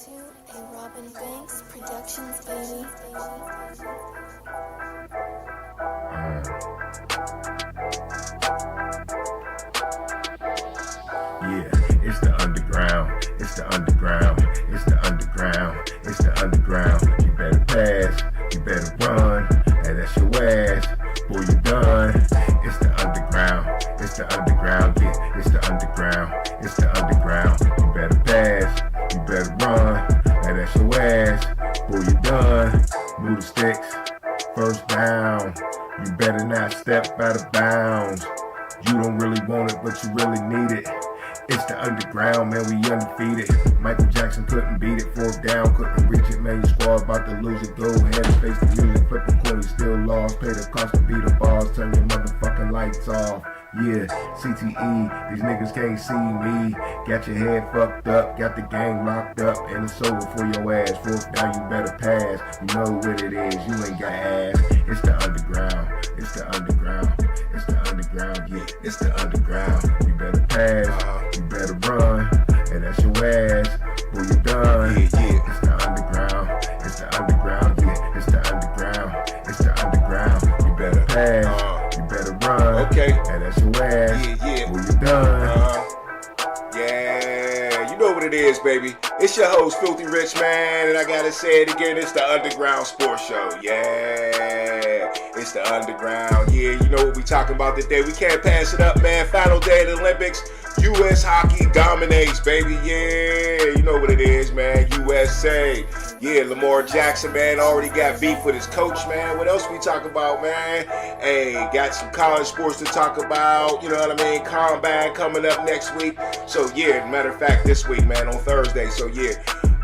to a Robin Banks Productions, baby. Yeah, it's the underground, it's the underground, it's the underground, it's the underground. You better pass, you better run, and that's your ass, boy, you done. It's the underground, yeah, it's the underground, it's the underground. You better pass, you better run, and that's your ass, boy, you done. Move the sticks, first down. You better not step out of bounds. You don't really want it, but you really need it. It's the underground, man, we undefeated. Michael Jackson couldn't beat it, fourth down, couldn't reach it, man, your squad about to lose it. Go ahead and face the music, flip the coin, you still lost. Pay the cost to beat the balls, turn your motherfucking lights off. Yeah, CTE, these niggas can't see me. Got your head fucked up, got the game locked up, and it's over for your ass. Fourth down, you better pass. You know what it is, you ain't got ass. It's the underground, it's the underground, it's the underground, yeah, it's the underground. You better pass, you better run, and that's your ass. Boy, you done. Yeah. It's the underground, it's the underground, yeah, it's the underground, it's the underground. You better pass, you better run, okay, and that's your ass. Yeah. Boy, you done. Yeah, you know what it is, baby. It's your host, Filthy Rich, man, and I gotta say it again, it's the Underground Sports Show. Yeah, it's the Underground. Yeah, you know what we talking about today. We can't pass it up, man. Final day of the Olympics. U.S. hockey dominates, baby. Yeah, you know what it is, man. USA. Yeah, Lamar Jackson, man, already got beef with his coach, man. What else we talk about, man? Hey, got some college sports to talk about. You know what I mean? Combine coming up next week. So, yeah, matter of fact, this week, man, on Thursday. So, yeah,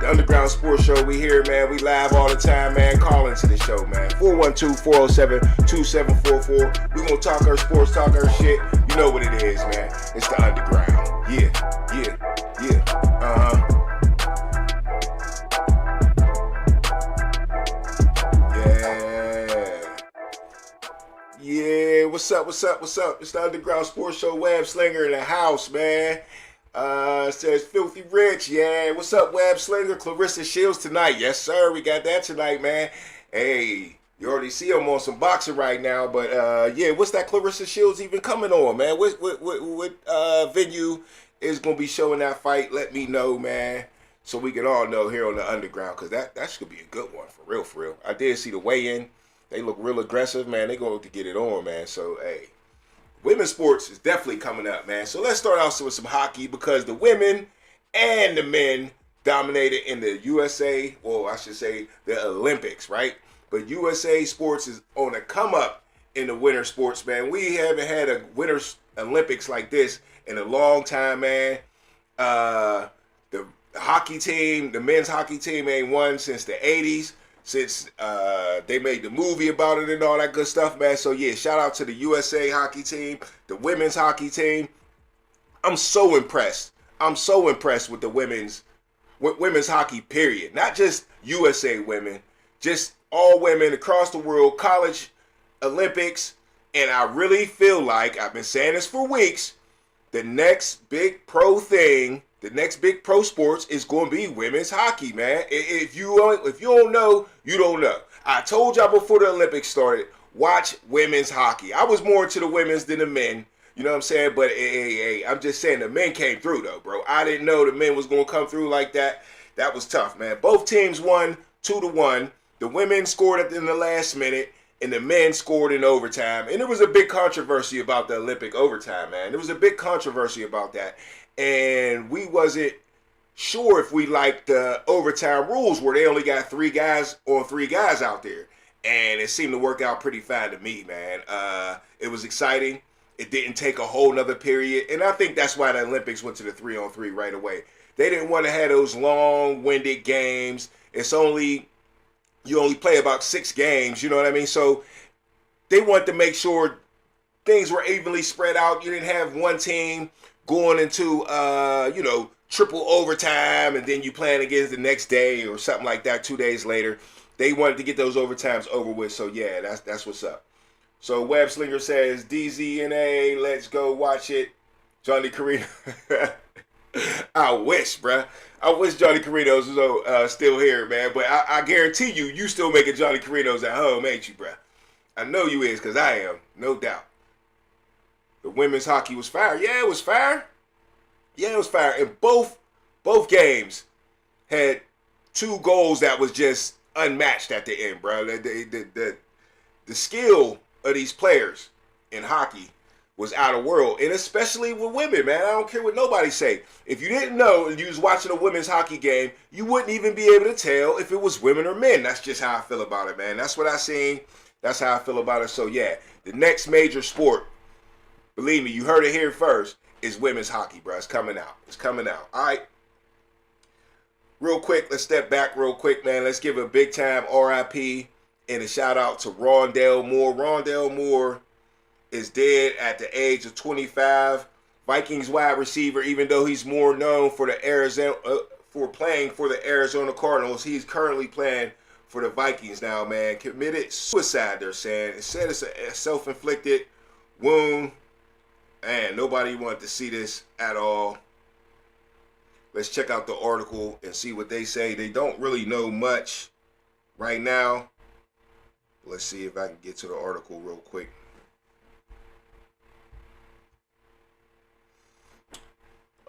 the Underground Sports Show, we here, man. We live all the time, man. Call into the show, man. 412-407-2744. We gonna talk our sports, talk our shit. You know what it is, man. It's the Underground. Yeah. Yeah, what's up? It's the Underground Sports Show. Web Slinger in the house, man. Says Filthy Rich. Yeah, what's up, Web Slinger? Clarissa Shields tonight. Yes, sir. We got that tonight, man. Hey, you already see him on some boxing right now, but yeah, what's that Clarissa Shields even coming on, man? What venue is gonna be showing that fight? Let me know, man, so we can all know here on the Underground, cause that should be a good one for real. I did see the weigh-in. They look real aggressive, man. They going to get it on, man. So, hey, women's sports is definitely coming up, man. So let's start out with some hockey, because the women and the men dominated in the USA, well, I should say the Olympics, right? But USA sports is on a come up in the winter sports, man. We haven't had a winter Olympics like this in a long time, man. The hockey team, the men's hockey team ain't won since the 80s. Since they made the movie about it and all that good stuff, man. So, yeah, shout out to the USA hockey team, the women's hockey team. I'm so impressed. With the women's hockey, period. Not just USA women, just all women across the world, college, Olympics. And I really feel like, I've been saying this for weeks, the next big pro thing, the next big pro sports is going to be women's hockey, man. If you don't know, you don't know. I told y'all before the Olympics started, watch women's hockey. I was more into the women's than the men, you know what I'm saying? But hey, I'm just saying the men came through, though, bro. I didn't know the men was going to come through like that. That was tough, man. Both teams won 2-1. The women scored in the last minute, and the men scored in overtime. And there was a big controversy about the Olympic overtime, man. There was a big controversy about that. And we wasn't sure if we liked the overtime rules where they only got 3 guys on 3 guys out there. And it seemed to work out pretty fine to me, man. It was exciting. It didn't take a whole nother period. And I think that's why the Olympics went to the 3-on-3 right away. They didn't want to have those long-winded games. You only play about 6 games, you know what I mean? So they wanted to make sure things were evenly spread out. You didn't have one team going into, triple overtime, and then you playing against the next day or something like that 2 days later. They wanted to get those overtimes over with, so yeah, that's what's up. So Web Slinger says, DZNA, let's go watch it. Johnny Carino. I wish, bruh. I wish Johnny Carino's was still here, man. But I guarantee you still making Johnny Carino's at home, ain't you, bruh? I know you is, because I am, no doubt. The women's hockey was fire. Yeah, it was fire. Yeah, it was fire. And both games had 2 goals that was just unmatched at the end, bro. The skill of these players in hockey was out of world, and especially with women, man. I don't care what nobody say. If you didn't know and you was watching a women's hockey game, you wouldn't even be able to tell if it was women or men. That's just how I feel about it, man. That's what I seen. That's how I feel about it. So yeah, the next major sport, believe me, you heard it here first, is women's hockey, bro. It's coming out. It's coming out. All right. Real quick, let's step back real quick, man. Let's give a big time RIP and a shout out to Rondale Moore. Rondale Moore is dead at the age of 25. Vikings wide receiver, even though he's more known for the Arizona for playing for the Arizona Cardinals, he's currently playing for the Vikings now, man. Committed suicide, they're saying. It said it's a self-inflicted wound. And nobody wanted to see this at all. Let's check out the article and see what they say. They don't really know much right now. Let's see if I can get to the article real quick.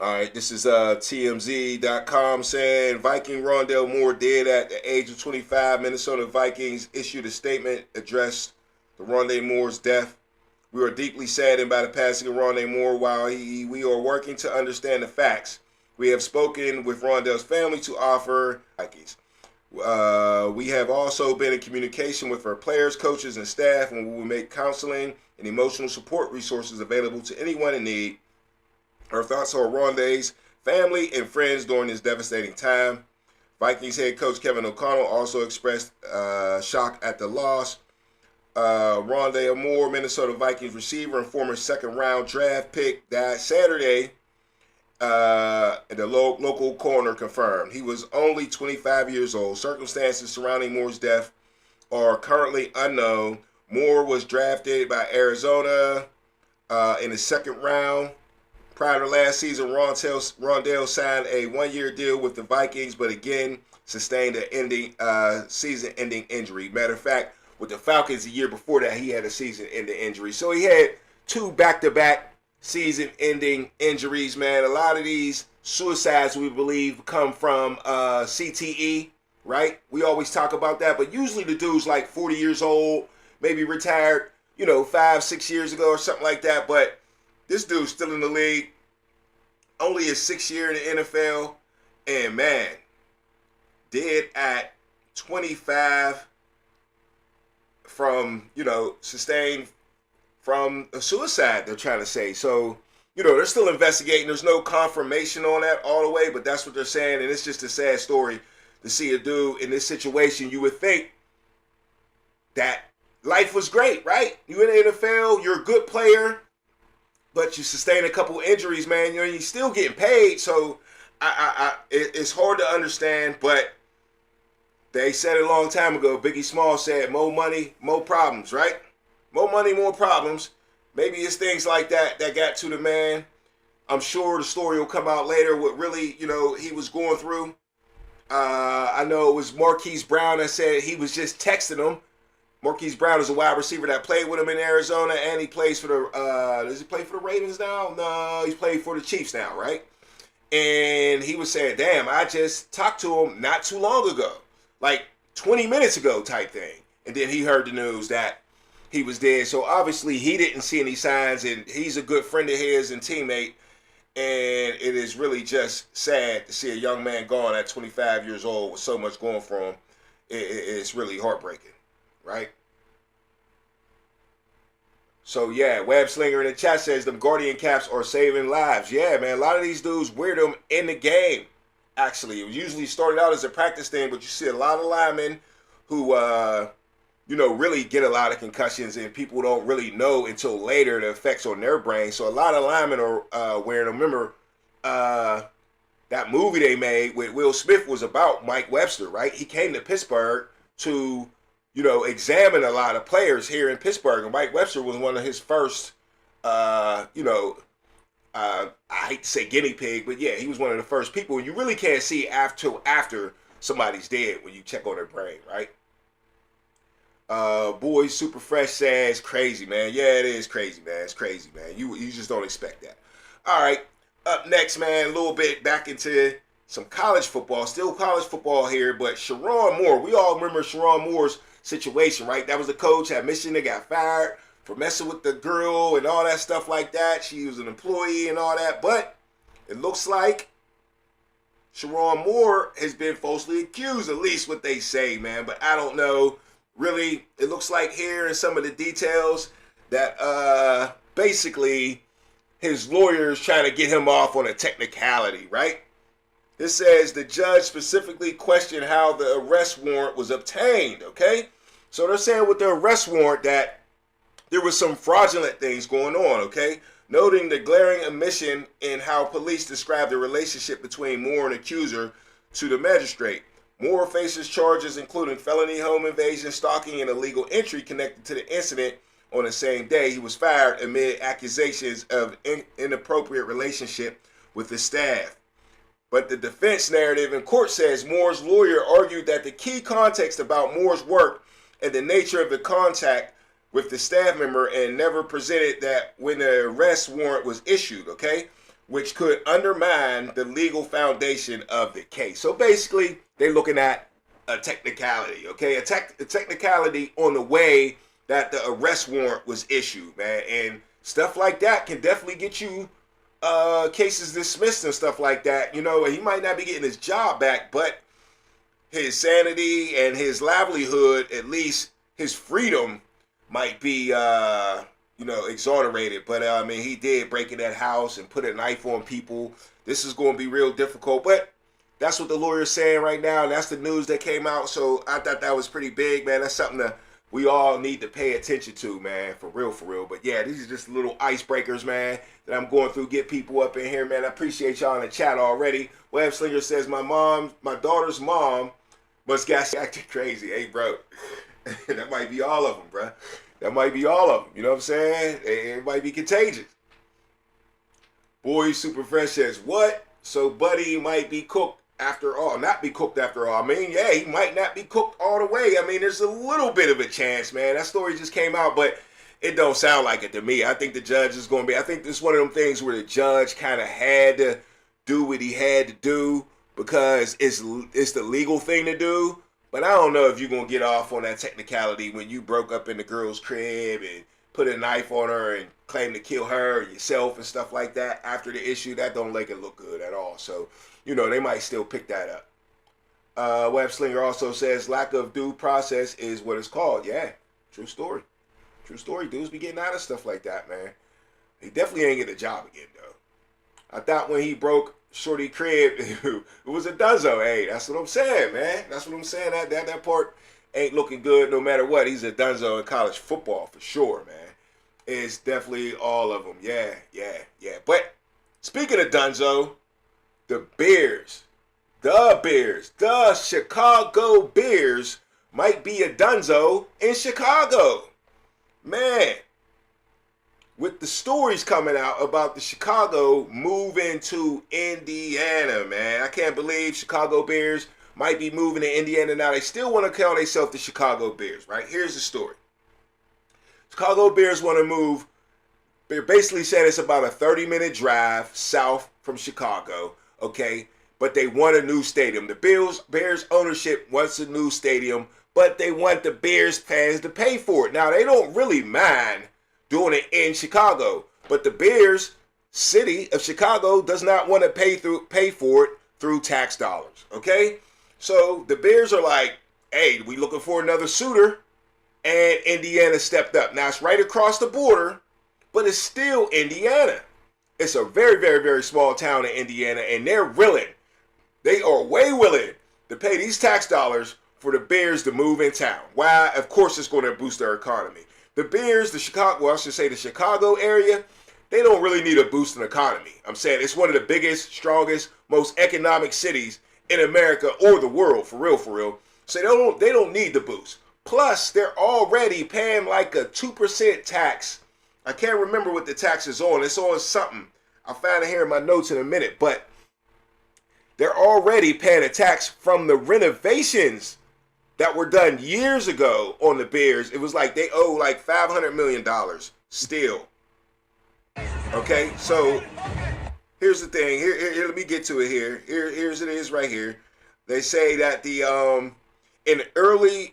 All right, this is TMZ.com saying Viking Rondale Moore dead at the age of 25. Minnesota Vikings issued a statement addressed to Rondale Moore's death. We are deeply saddened by the passing of Rondale Moore. While we are working to understand the facts, we have spoken with Rondale's family to offer Vikings. We have also been in communication with our players, coaches, and staff, and we will make counseling and emotional support resources available to anyone in need. Our thoughts are Rondale's family and friends during this devastating time. Vikings head coach Kevin O'Connell also expressed shock at the loss. Rondale Moore, Minnesota Vikings receiver and former second-round draft pick, died Saturday. The local coroner confirmed he was only 25 years old. Circumstances surrounding Moore's death are currently unknown. Moore was drafted by Arizona in the second round. Prior to last season, Rondale signed a one-year deal with the Vikings, but again sustained a season-ending injury. Matter of fact, with the Falcons the year before that, he had a season-ending injury. So he had 2 back-to-back season-ending injuries, man. A lot of these suicides, we believe, come from CTE, right? We always talk about that, but usually the dude's like 40 years old, maybe retired, 5-6 years ago or something like that. But this dude's still in the league, only his 6th year in the NFL, and man, dead at 25 from, sustained from a suicide, they're trying to say. So, they're still investigating. There's no confirmation on that all the way, but that's what they're saying, and it's just a sad story to see a dude in this situation. You would think that life was great, right? You in the NFL, you're a good player, but you sustain a couple injuries, man. You're still getting paid, so it's hard to understand, but they said it a long time ago. Biggie Smalls said, more money, more problems, right? More money, more problems. Maybe it's things like that that got to the man. I'm sure the story will come out later what really, he was going through. I know it was Marquise Brown that said he was just texting him. Marquise Brown is a wide receiver that played with him in Arizona, and he plays for the, does he play for the Ravens now? No, he's playing for the Chiefs now, right? And he was saying, damn, I just talked to him not too long ago, like 20 minutes ago type thing. And then he heard the news that he was dead. So obviously he didn't see any signs, and he's a good friend of his and teammate. And it is really just sad to see a young man gone at 25 years old with so much going for him. It's really heartbreaking, right? So yeah, Web Slinger in the chat says them Guardian caps are saving lives. Yeah, man, a lot of these dudes wear them in the game. Actually, it usually started out as a practice thing, but you see a lot of linemen who, really get a lot of concussions, and people don't really know until later the effects on their brain. So a lot of linemen are wearing them. Remember, that movie they made with Will Smith was about Mike Webster, right? He came to Pittsburgh to, examine a lot of players here in Pittsburgh, and Mike Webster was one of his first, I hate to say guinea pig, but yeah, he was one of the first people. You really can't see after somebody's dead when you check on their brain, right? Boy, Super Fresh says crazy, man. Yeah, it is crazy, man. It's crazy, man. You just don't expect that. All right, up next, man, a little bit back into some college football. Still college football here, but Sherrone Moore. We all remember Sherrone Moore's situation, right? That was the coach at Michigan that got fired for messing with the girl and all that stuff like that. She was an employee and all that, but it looks like Sherrone Moore has been falsely accused, at least what they say, man. But I don't know. Really, it looks like here in some of the details that basically his lawyer is trying to get him off on a technicality, right? It says the judge specifically questioned how the arrest warrant was obtained, okay? So they're saying with the arrest warrant that there was some fraudulent things going on, okay? Noting the glaring omission in how police described the relationship between Moore and accuser to the magistrate. Moore faces charges including felony home invasion, stalking, and illegal entry connected to the incident. On the same day, he was fired amid accusations of inappropriate relationship with the staff. But the defense narrative in court says Moore's lawyer argued that the key context about Moore's work and the nature of the contact with the staff member and never presented that when the arrest warrant was issued, okay, which could undermine the legal foundation of the case. So basically, they're looking at a technicality, okay, a technicality on the way that the arrest warrant was issued, man, and stuff like that can definitely get you cases dismissed and stuff like that. You know, he might not be getting his job back, but his sanity and his livelihood, at least his freedom, might be, exonerated. But, I mean, he did break in that house and put a knife on people. This is going to be real difficult. But that's what the lawyer's saying right now. And that's the news that came out. So I thought that was pretty big, man. That's something that we all need to pay attention to, man. For real, for real. But, yeah, these are just little icebreakers, man, that I'm going through. Get people up in here, man. I appreciate y'all in the chat already. Web Slinger says, my daughter's mom must got acting crazy. Hey, bro. That might be all of them, bro. That might be all of them. You know what I'm saying? It might be contagious. Boy, Super Fresh says, what? So Buddy might be cooked after all. Not be cooked after all. I mean, yeah, he might not be cooked all the way. I mean, there's a little bit of a chance, man. That story just came out, but it don't sound like it to me. I think the judge is going to be, I think this is one of them things where the judge kind of had to do what he had to do because it's the legal thing to do. But I don't know if you're going to get off on that technicality when you broke up in the girl's crib and put a knife on her and claim to kill her and yourself and stuff like that after the issue. That don't make it look good at all. So, they might still pick that up. Web Slinger also says lack of due process is what it's called. Yeah, true story. True story. Dudes be getting out of stuff like that, man. He definitely ain't get a job again, though. I thought when he broke Shorty crib, it was a donezo. Hey, that's what I'm saying, man. That's what I'm saying. That part ain't looking good no matter what. He's a donezo in college football for sure, man. It's definitely all of them. Yeah. But speaking of donezo, the Chicago Bears might be a donezo in Chicago. Man. With the stories coming out about the Chicago moving to Indiana, man. I can't believe Chicago Bears might be moving to Indiana now. They still want to call themselves the Chicago Bears, right? Here's the story. Chicago Bears want to move. They're basically saying it's about a 30-minute drive south from Chicago, okay? But they want a new stadium. The Bears ownership wants a new stadium, but they want the Bears fans to pay for it. Now, they don't really mind doing it in Chicago, but the Bears city of Chicago does not want to pay for it through tax dollars, okay? So the Bears are like, hey, we looking for another suitor, and Indiana stepped up. Now it's right across the border, but it's still Indiana. It's a very, very, very small town in Indiana, and they're willing, they are way willing to pay these tax dollars for the Bears to move in town. Why? Of course it's going to boost their economy. The Bears, the Chicago area, they don't really need a boost in the economy. I'm saying it's one of the biggest, strongest, most economic cities in America or the world, for real. So they don't need the boost. Plus, they're already paying like a 2% tax. I can't remember what the tax is on. It's on something. I'll find it here in my notes in a minute, but they're already paying a tax from the renovations that were done years ago on the Bears. It was like they owe like $500 million still. Okay, so here's the thing. Here, let me get to it here. Here's it is right here. They say that the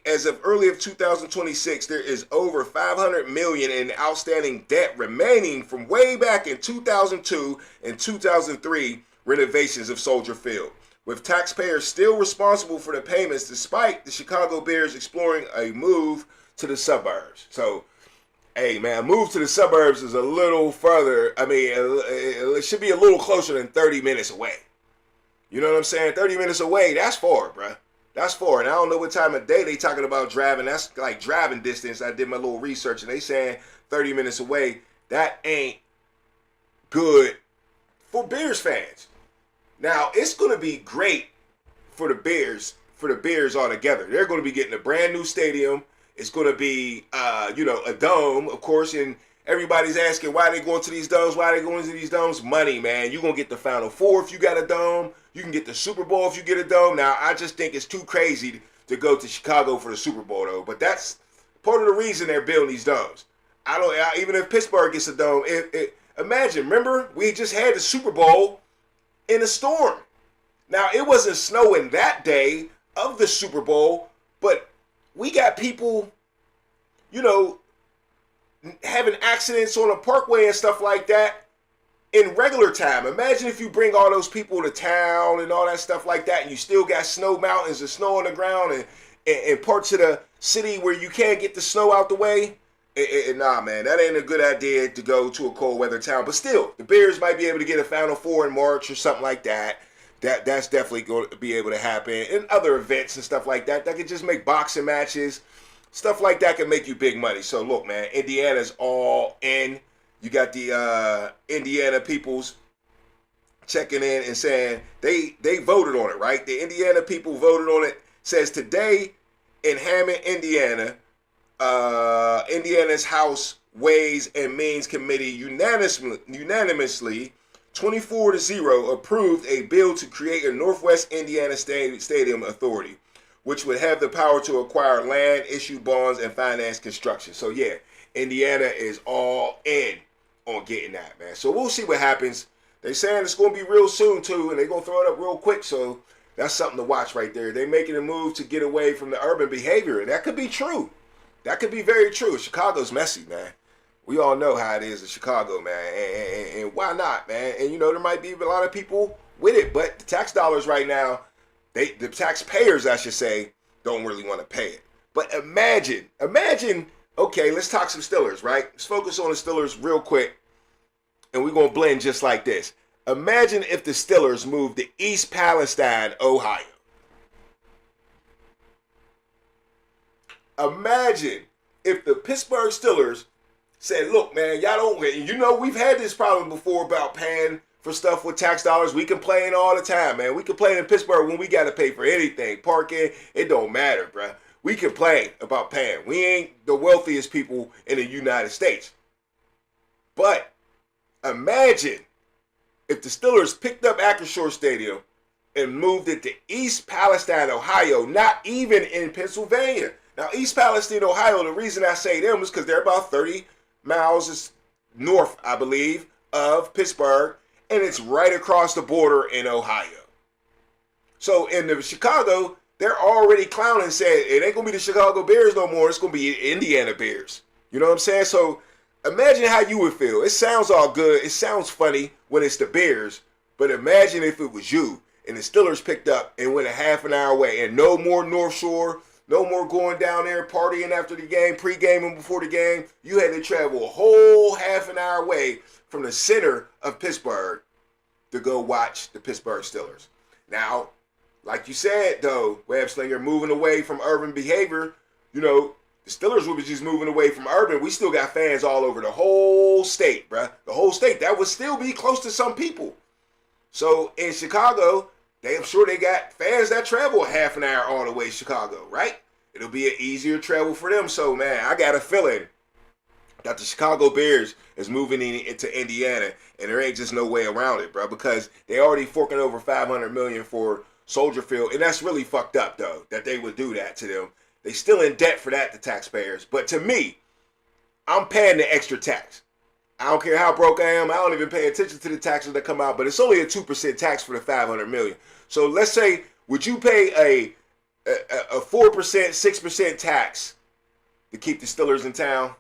as of early of 2026, there is over $500 million in outstanding debt remaining from way back in 2002 and 2003 renovations of Soldier Field, with taxpayers still responsible for the payments despite the Chicago Bears exploring a move to the suburbs. So, hey man, a move to the suburbs is a little further. I mean, it should be a little closer than 30 minutes away. You know what I'm saying? 30 minutes away, that's far, bruh. That's far. And I don't know what time of day they talking about driving. That's like driving distance. I did my little research and they saying 30 minutes away. That ain't good for Bears fans. Now, it's going to be great for the Bears altogether. They're going to be getting a brand new stadium. It's going to be, a dome, of course, and everybody's asking why they going to these domes. Why they going to these domes? Money, man. You're going to get the Final Four if you got a dome. You can get the Super Bowl if you get a dome. Now, I just think it's too crazy to go to Chicago for the Super Bowl, though. But that's part of the reason they're building these domes. Even if Pittsburgh gets a dome, imagine, remember, we just had the Super Bowl in a storm. Now, it wasn't snowing that day of the Super Bowl, but we got people, having accidents on a parkway and stuff like that in regular time. Imagine if you bring all those people to town and all that stuff like that, and you still got snow mountains and snow on the ground and parts of the city where you can't get the snow out the way. Nah, man, that ain't a good idea to go to a cold weather town. But still, the Bears might be able to get a Final Four in March or something like that. That's definitely going to be able to happen. And other events and stuff like that. That could just make boxing matches. Stuff like that can make you big money. So look, man, Indiana's all in. You got the Indiana peoples checking in and saying they voted on it, right? The Indiana people voted on it. Says today in Hammond, Indiana, Indiana's House Ways and Means Committee unanimously 24-0 approved a bill to create a Northwest Indiana Stadium Authority, which would have the power to acquire land, issue bonds, and finance construction. So yeah, Indiana is all in on getting that, man. So we'll see what happens. They saying it's going to be real soon too, and they're going to throw it up real quick. So that's something to watch right there. They're making a move to get away from the urban behavior, and that could be true. That could be very true. Chicago's messy, man. We all know how it is in Chicago, man. And why not, man? And, there might be a lot of people with it. But the tax dollars right now, the taxpayers, I should say, don't really want to pay it. But imagine, okay, let's talk some Steelers, right? Let's focus on the Steelers real quick. And we're going to blend just like this. Imagine if the Steelers moved to East Palestine, Ohio. Imagine if the Pittsburgh Steelers said, look, man, y'all don't, we've had this problem before about paying for stuff with tax dollars. We complain all the time, man. We complain in Pittsburgh when we got to pay for anything. Parking, it don't matter, bruh. We complain about paying. We ain't the wealthiest people in the United States. But imagine if the Steelers picked up Acrisure Stadium and moved it to East Palestine, Ohio, not even in Pennsylvania. Now, East Palestine, Ohio, the reason I say them is because they're about 30 miles north, I believe, of Pittsburgh, and it's right across the border in Ohio. So in the Chicago, they're already clowning, saying it ain't going to be the Chicago Bears no more. It's going to be Indiana Bears. You know what I'm saying? So imagine how you would feel. It sounds all good. It sounds funny when it's the Bears, but imagine if it was you and the Steelers picked up and went a half an hour away and no more North Shore. No more going down there partying after the game, pre-gaming before the game. You had to travel a whole half an hour away from the center of Pittsburgh to go watch the Pittsburgh Steelers. Now, like you said, though, Web Slinger, moving away from urban behavior, the Steelers would be just moving away from urban. We still got fans all over the whole state, bruh. The whole state. That would still be close to some people. So in Chicago, I'm sure they got fans that travel a half an hour all the way to Chicago, right? It'll be an easier travel for them. So, man, I got a feeling that the Chicago Bears is moving into Indiana, and there ain't just no way around it, bro, because they already forking over $500 million for Soldier Field, and that's really fucked up, though, that they would do that to them. They still in debt for that, the taxpayers. But to me, I'm paying the extra tax. I don't care how broke I am. I don't even pay attention to the taxes that come out, but it's only a 2% tax for the $500 million. So let's say, would you pay a 4%, 6% tax to keep the Steelers in town?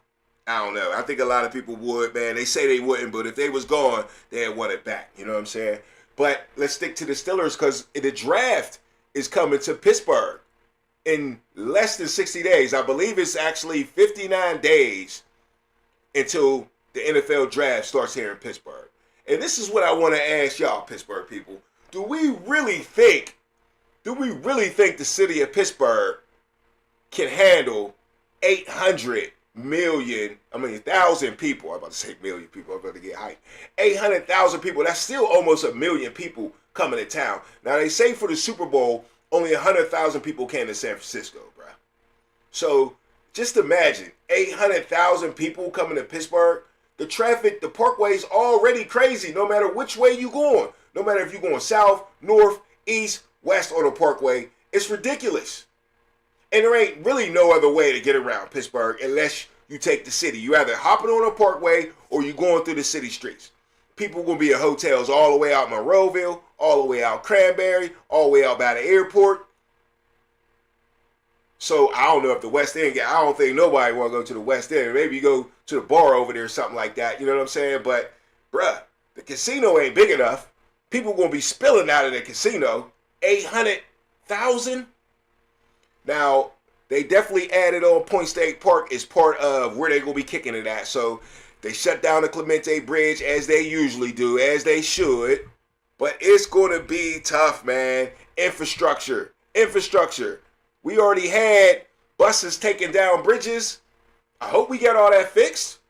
I don't know. I think a lot of people would, man. They say they wouldn't, but if they was gone, they'd want it back. You know what I'm saying? But let's stick to the Steelers because the draft is coming to Pittsburgh in less than 60 days. I believe it's actually 59 days until the NFL draft starts here in Pittsburgh. And this is what I want to ask y'all, Pittsburgh people. Do we really think the city of Pittsburgh can handle 1,000 people? I'm about to say million people. I'm about to get hyped. 800,000 people. That's still almost a million people coming to town. Now, they say for the Super Bowl, only 100,000 people came to San Francisco, bro. So, just imagine 800,000 people coming to Pittsburgh. The traffic, the parkway's already crazy no matter which way you going. No matter if you're going south, north, east, west, or the parkway. It's ridiculous. And there ain't really no other way to get around Pittsburgh unless you take the city. You either hopping on a parkway or you going through the city streets. People going to be at hotels all the way out Monroeville, all the way out Cranberry, all the way out by the airport. So I don't know if the West End, I don't think nobody want to go to the West End. Maybe you go to the bar over there or something like that. You know what I'm saying? But, bruh, the casino ain't big enough. People going to be spilling out of the casino. 800,000? Now, they definitely added on Point State Park as part of where they're going to be kicking it at. So they shut down the Clemente Bridge as they usually do, as they should. But it's going to be tough, man. Infrastructure. We already had buses taking down bridges. I hope we get all that fixed.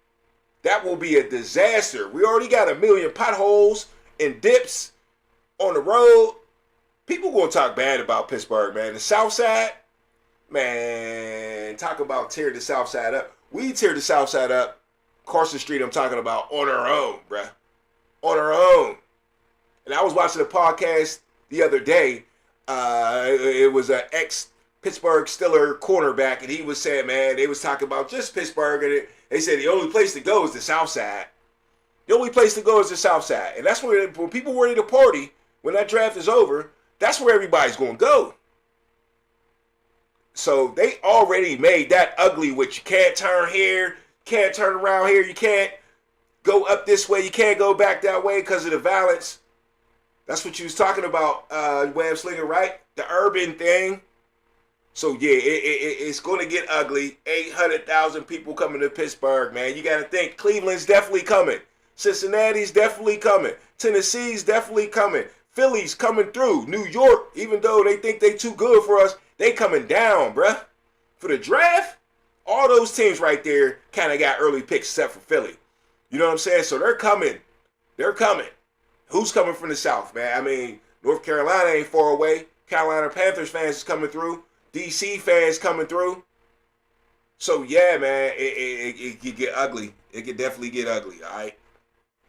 That will be a disaster. We already got 1 million potholes and dips on the road. People going to talk bad about Pittsburgh, man. The South Side, man, talk about tear the South Side up. We tear the South Side up. Carson Street, I'm talking about on our own, bruh. On our own. And I was watching a podcast the other day. It was an ex-Pittsburgh Steeler cornerback, and he was saying, man, they was talking about just Pittsburgh, and they said the only place to go is the South Side. The only place to go is the South Side. And that's where, when people ready to party, when that draft is over, that's where everybody's going to go. So they already made that ugly, which you can't turn here, can't turn around here, you can't go up this way, you can't go back that way because of the violence. That's what you was talking about, Web Slinger, right? The urban thing. So yeah, it's going to get ugly. 800,000 people coming to Pittsburgh, man. You got to think Cleveland's definitely coming. Cincinnati's definitely coming. Tennessee's definitely coming. Philly's coming through. New York, even though they think they too good for us, they coming down, bruh. For the draft, all those teams right there kind of got early picks except for Philly. You know what I'm saying? So they're coming. They're coming. Who's coming from the South, man? I mean, North Carolina ain't far away. Carolina Panthers fans is coming through. DC fans coming through. So yeah, man, it could get ugly. It could definitely get ugly, all right?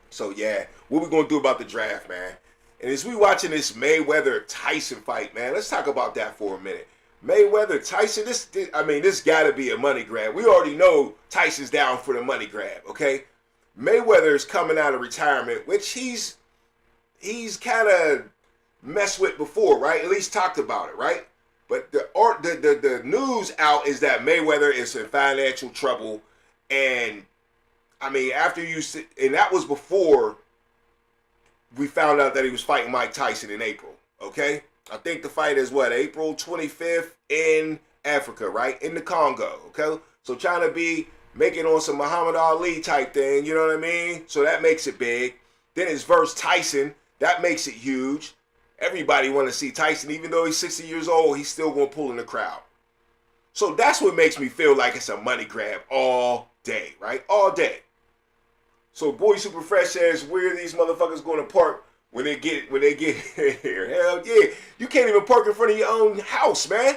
So yeah, what we going to do about the draft, man? And as we watching this Mayweather-Tyson fight, man, let's talk about that for a minute. Mayweather-Tyson, this got to be a money grab. We already know Tyson's down for the money grab, okay? Mayweather's coming out of retirement, which he's kind of messed with before, right? At least talked about it, right? But the news out is that Mayweather is in financial trouble, and I mean, and that was before we found out that he was fighting Mike Tyson in April, okay? I think the fight is April 25th in Africa, right? In the Congo, okay? So trying to be making on some Muhammad Ali type thing, you know what I mean? So that makes it big. Then it's versus Tyson. That makes it huge. Everybody want to see Tyson. Even though he's 60 years old, he's still going to pull in the crowd. So that's what makes me feel like it's a money grab all day, right? All day. So Boy Super Fresh says, where are these motherfuckers going to park when they get here? Hell yeah. You can't even park in front of your own house, man.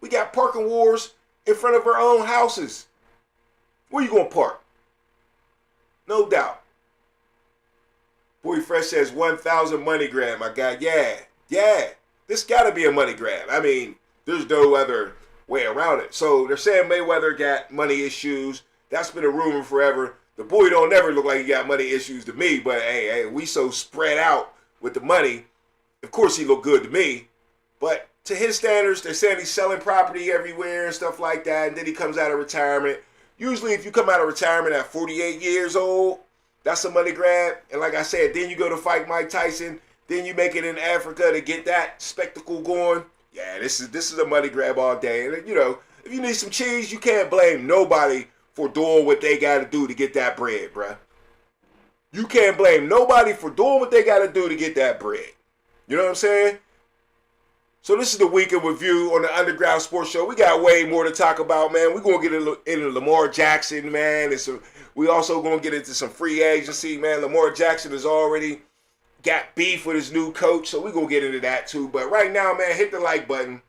We got parking wars in front of our own houses. Where you going to park? No doubt. Boy Fresh says 1,000 money grab, my guy. Yeah. This got to be a money grab. I mean, there's no other way around it. So they're saying Mayweather got money issues. That's been a rumor forever. The boy don't never look like he got money issues to me, but hey, we so spread out with the money. Of course he looked good to me, but to his standards, they're saying he's selling property everywhere and stuff like that, and then he comes out of retirement. Usually if you come out of retirement at 48 years old, that's a money grab. And like I said, then you go to fight Mike Tyson, then you make it in Africa to get that spectacle going. Yeah, this is a money grab all day. And you know, if you need some cheese, you can't blame nobody for doing what they got to do to get that bread, bruh. You can't blame nobody for doing what they got to do to get that bread. You know what I'm saying? So this is the week in review on the Underground Sports Show. We got way more to talk about, man. We're going to get into Lamar Jackson, man. And we also going to get into some free agency, man. Lamar Jackson has already got beef with his new coach, so we're going to get into that too. But right now, man, hit the like button.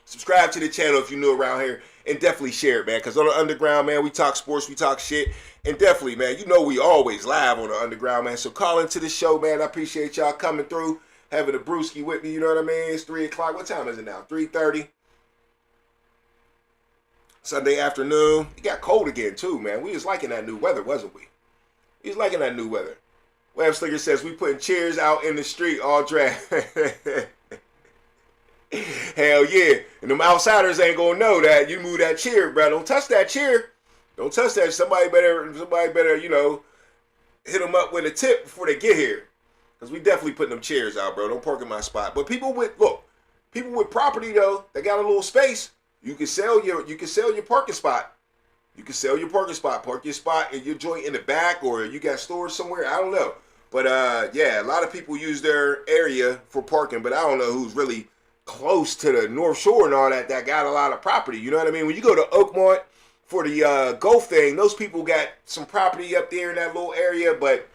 Subscribe to the channel if you're new around here. And definitely share it, man. Because on the Underground, man, we talk sports, we talk shit. And definitely, man, you know we always live on the Underground, man. So call into the show, man. I appreciate y'all coming through, having a brewski with me, you know what I mean? It's 3 o'clock. What time is it now? 3:30. Sunday afternoon. It got cold again, too, man. We was liking that new weather, wasn't we? We was liking that new weather. Web Slinger says we putting chairs out in the street all draft. Hell yeah. And them outsiders ain't gonna know that you move that chair, bro. Don't touch that chair. Don't touch that. Somebody better, you know, hit them up with a tip before they get here. Because we definitely putting them chairs out, bro. Don't park in my spot. But people with property though, that got a little space, you can sell your parking spot. You can sell your parking spot. Park your spot and your joint in the back, or you got stores somewhere. I don't know. But yeah, a lot of people use their area for parking, but I don't know who's really close to the North Shore and all that got a lot of property. You know what I mean? When you go to Oakmont for the golf thing, those people got some property up there in that little area, but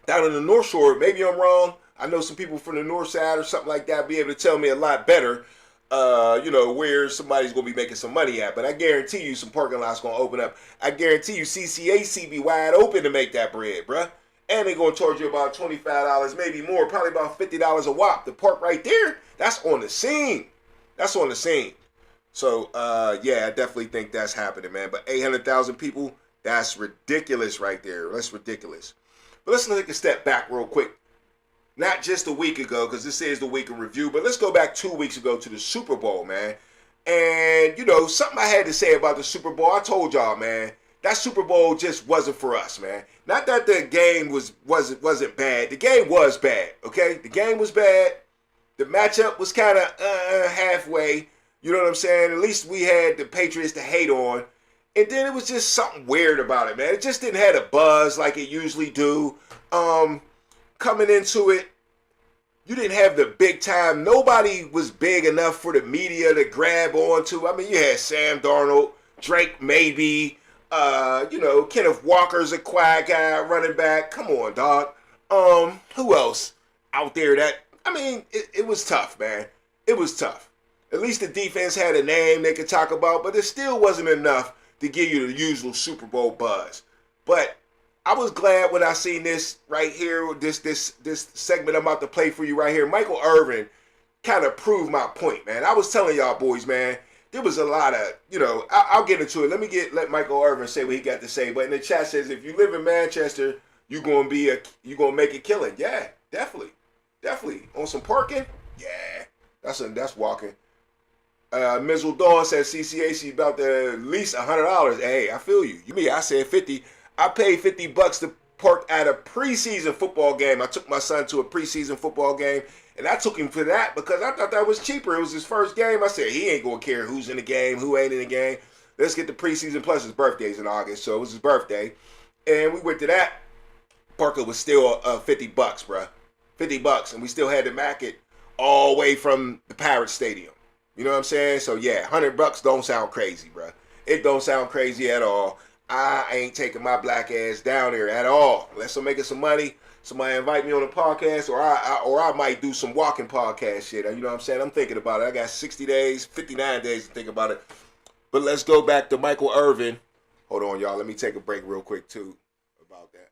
down in the North Shore, maybe I'm wrong. I know some people from the North Side or something like that be able to tell me a lot better, you know, where somebody's going to be making some money at. But I guarantee you some parking lots going to open up. I guarantee you CCAC be wide open to make that bread, bruh. And they're going to charge you about $25, maybe more, probably about $50 a wop to park right there. That's on the scene. That's on the scene. So, yeah, I definitely think that's happening, man. But 800,000 people, that's ridiculous right there. That's ridiculous. But let's take a step back real quick. Not just a week ago, because this is the week in review, but let's go back 2 weeks ago to the Super Bowl, man. And, you know, something I had to say about the Super Bowl, I told y'all, man, that Super Bowl just wasn't for us, man. Not that the game wasn't bad. The game was bad, okay? The game was bad. The matchup was kind of halfway. You know what I'm saying? At least we had the Patriots to hate on. And then it was just something weird about it, man. It just didn't have a buzz like it usually do. Coming into it, you didn't have the big time. Nobody was big enough for the media to grab onto. I mean, you had Sam Darnold, Drake maybe, you know, Kenneth Walker's a quiet guy, running back. Come on, dog. Who else out there that, I mean, it was tough, man. It was tough. At least the defense had a name they could talk about, but it still wasn't enough to give you the usual Super Bowl buzz. But I was glad when I seen this right here, this segment I'm about to play for you right here. Michael Irvin kind of proved my point, man. I was telling y'all boys, man, there was a lot of, you know, I'll get into it. Let Michael Irvin say what he got to say. But in the chat says, if you live in Manchester, you're gonna make a killing. Yeah, definitely. On some parking, yeah, that's walking. Mizzle Dawn says CCAC about to at least $100. Hey, I feel you. You mean I said 50? I paid $50 to park at a preseason football game. I took my son to a preseason football game, and I took him for that because I thought that was cheaper. It was his first game. I said he ain't gonna care who's in the game, who ain't in the game. Let's get the preseason. Plus his birthday's in August, so it was his birthday, and we went to that. Parker was still $50, bruh. $50, and we still had to mack it all the way from the Pirates Stadium. You know what I'm saying? So yeah, $100 don't sound crazy, bruh. It don't sound crazy at all. I ain't taking my black ass down there at all. Unless I'm making some money, somebody invite me on a podcast, or I might do some walking podcast shit. You know what I'm saying? I'm thinking about it. I got 60 days, 59 days to think about it. But let's go back to Michael Irvin. Hold on, y'all. Let me take a break real quick, too. about that.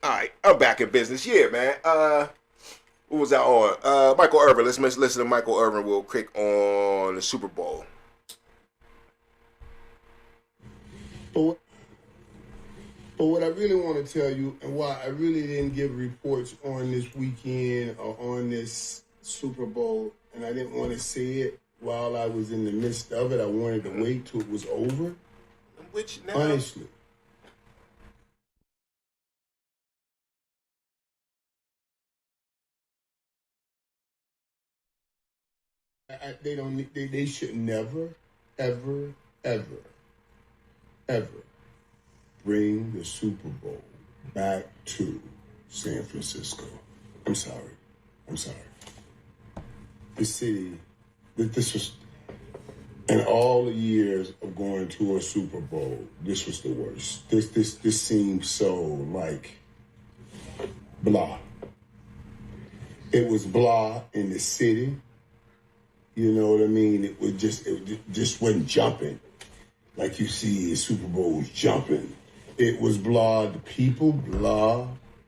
All right, I'm back in business. Yeah, man. What was that on? Michael Irvin. Let's listen to Michael Irvin real quick on the Super Bowl. But what I really want to tell you, and why I really didn't give reports on this weekend or on this Super Bowl, and I didn't want to say it while I was in the midst of it. I wanted to wait till it was over. Which now? Honestly. They should never, ever, ever, ever bring the Super Bowl back to San Francisco. I'm sorry. The city, this was, in all the years of going to a Super Bowl, this was the worst. This seemed so like blah. It was blah in the city. You know what I mean? It just wasn't jumping like you see Super Bowls jumping. It was blah. The people, blah,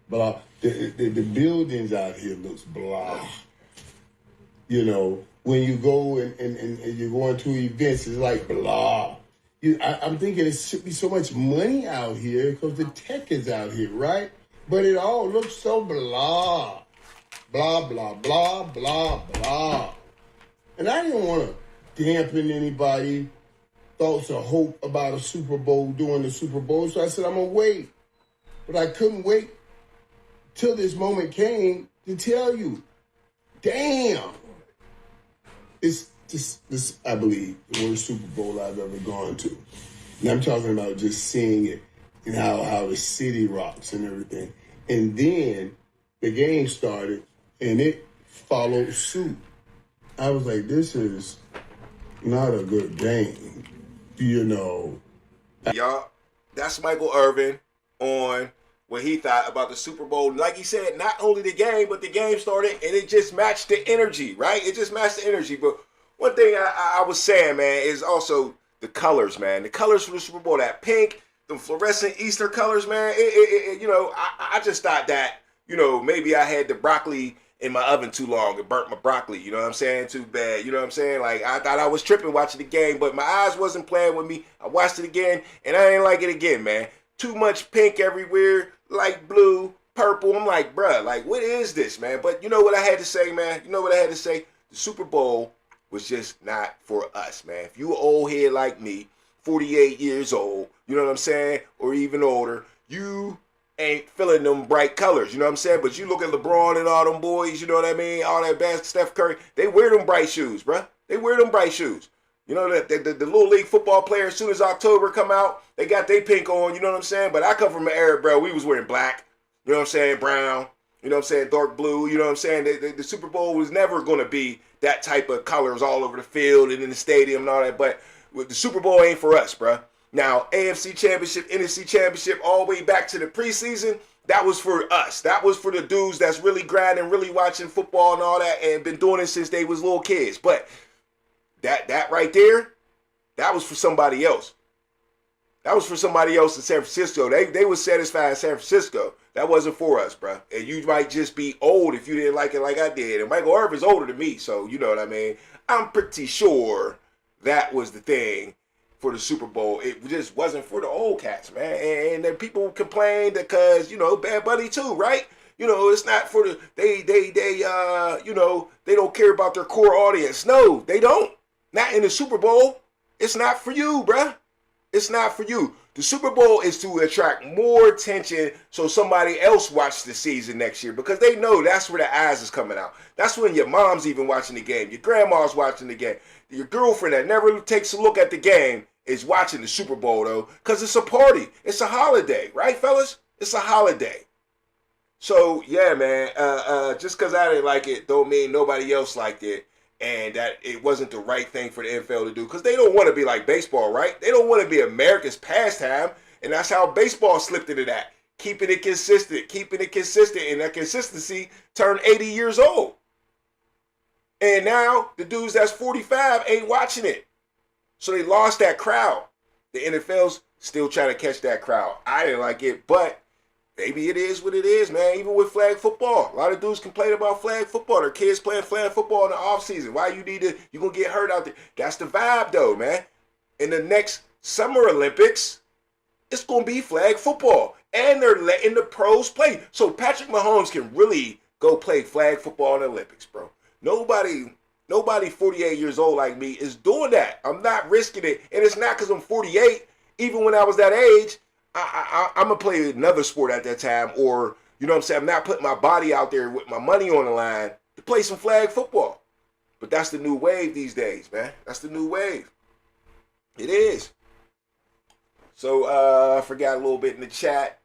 blah. The buildings out here looks blah. You know, when you go and you're going to events, it's like blah. I'm thinking it should be so much money out here because the tech is out here, right? But it all looks so blah. Blah, blah, blah, blah, blah. And I didn't want to dampen anybody thoughts or hope about a Super Bowl during the Super Bowl. So I said, I'm going to wait. But I couldn't wait till this moment came to tell you, damn. It's just, this, I believe, the worst Super Bowl I've ever gone to. And I'm talking about just seeing it and how the city rocks and everything. And then the game started and it followed suit. I was like, this is not a good game, you know. Y'all, that's Michael Irvin on what he thought about the Super Bowl. Like he said, not only the game, but the game started and it just matched the energy, right? It just matched the energy. But one thing I was saying, man, is also the colors, man. The colors for the Super Bowl, that pink, the fluorescent Easter colors, man. You know, I just thought that, you know, maybe I had the broccoli in my oven too long and burnt my broccoli, you know what I'm saying, too bad, you know what I'm saying, like, I thought I was tripping watching the game, but my eyes wasn't playing with me. I watched it again, and I didn't like it again, man. Too much pink everywhere, like blue, purple. I'm like, bruh, like, what is this, man? But you know what I had to say, man? You know what I had to say? The Super Bowl was just not for us, man. If you an old head like me, 48 years old, you know what I'm saying, or even older, you ain't feeling them bright colors, you know what I'm saying? But you look at LeBron and all them boys, you know what I mean? All that basket, Steph Curry, they wear them bright shoes, bruh. They wear them bright shoes. You know, the Little League football players, as soon as October come out, they got their pink on, you know what I'm saying? But I come from an era, bro, we was wearing black, you know what I'm saying, brown, you know what I'm saying, dark blue, you know what I'm saying? The Super Bowl was never going to be that type of colors all over the field and in the stadium and all that, but the Super Bowl ain't for us, bruh. Now, AFC Championship, NFC Championship, all the way back to the preseason, that was for us. That was for the dudes that's really grinding, really watching football and all that, and been doing it since they was little kids. But that right there, that was for somebody else. That was for somebody else in San Francisco. They was satisfied in San Francisco. That wasn't for us, bro. And you might just be old if you didn't like it like I did. And Michael Irvin's older than me, so you know what I mean. I'm pretty sure that was the thing for the Super Bowl. It just wasn't for the old cats, man. And then people complained because, you know, Bad Bunny too, right? You know, it's not for the, you know, they don't care about their core audience. No, they don't. Not in the Super Bowl. It's not for you, bruh. It's not for you. The Super Bowl is to attract more attention so somebody else watch the season next year because they know that's where the eyes is coming out. That's when your mom's even watching the game. Your grandma's watching the game. Your girlfriend that never takes a look at the game is watching the Super Bowl, though, because it's a party. It's a holiday, right, fellas? It's a holiday. So, yeah, man, just because I didn't like it don't mean nobody else liked it and that it wasn't the right thing for the NFL to do because they don't want to be like baseball, right? They don't want to be America's pastime, and that's how baseball slipped into that. Keeping it consistent, and that consistency turned 80 years old. And now the dudes that's 45 ain't watching it. So they lost that crowd. The NFL's still trying to catch that crowd. I didn't like it, but maybe it is what it is, man. Even with flag football. A lot of dudes complain about flag football. Their kids playing flag football in the offseason. Why you going to get hurt out there? That's the vibe, though, man. In the next Summer Olympics, it's going to be flag football. And they're letting the pros play. So Patrick Mahomes can really go play flag football in the Olympics, bro. Nobody 48 years old like me is doing that. I'm not risking it. And it's not because I'm 48. Even when I was that age, I'm going to play another sport at that time. Or, you know what I'm saying? I'm not putting my body out there with my money on the line to play some flag football. But that's the new wave these days, man. That's the new wave. It is. So, I forgot a little bit in the chat.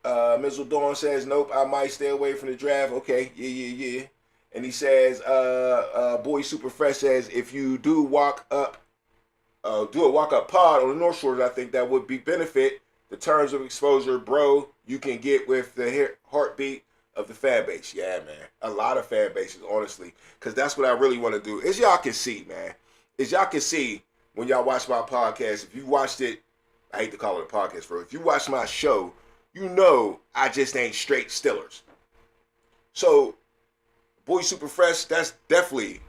Mizzle Dawn says, nope, I might stay away from the draft. Okay, yeah. And he says, Boy Super Fresh says, if you do a walk-up pod on the North Shores, I think that would be benefit the terms of exposure, bro, you can get with the heartbeat of the fan base. Yeah, man. A lot of fan bases, honestly. Because that's what I really want to do. As y'all can see, man. As y'all can see when y'all watch my podcast, if you watched it, I hate to call it a podcast, bro. If you watch my show, you know I just ain't straight Steelers. So, Boy Super Fresh, that's definitely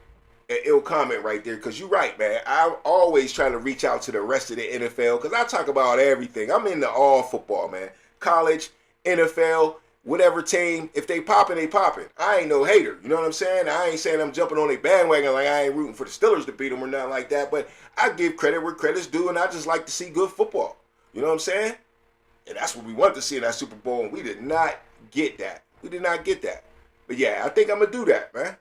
an ill comment right there. Because you're right, man. I'm always trying to reach out to the rest of the NFL. Because I talk about everything. I'm into all football, man. College, NFL, whatever team. If they popping, they popping. I ain't no hater. You know what I'm saying? I ain't saying I'm jumping on a bandwagon like I ain't rooting for the Steelers to beat them or nothing like that. But I give credit where credit's due. And I just like to see good football. You know what I'm saying? And that's what we wanted to see in that Super Bowl. And we did not get that. We did not get that. But yeah, I think I'm going to do that, man.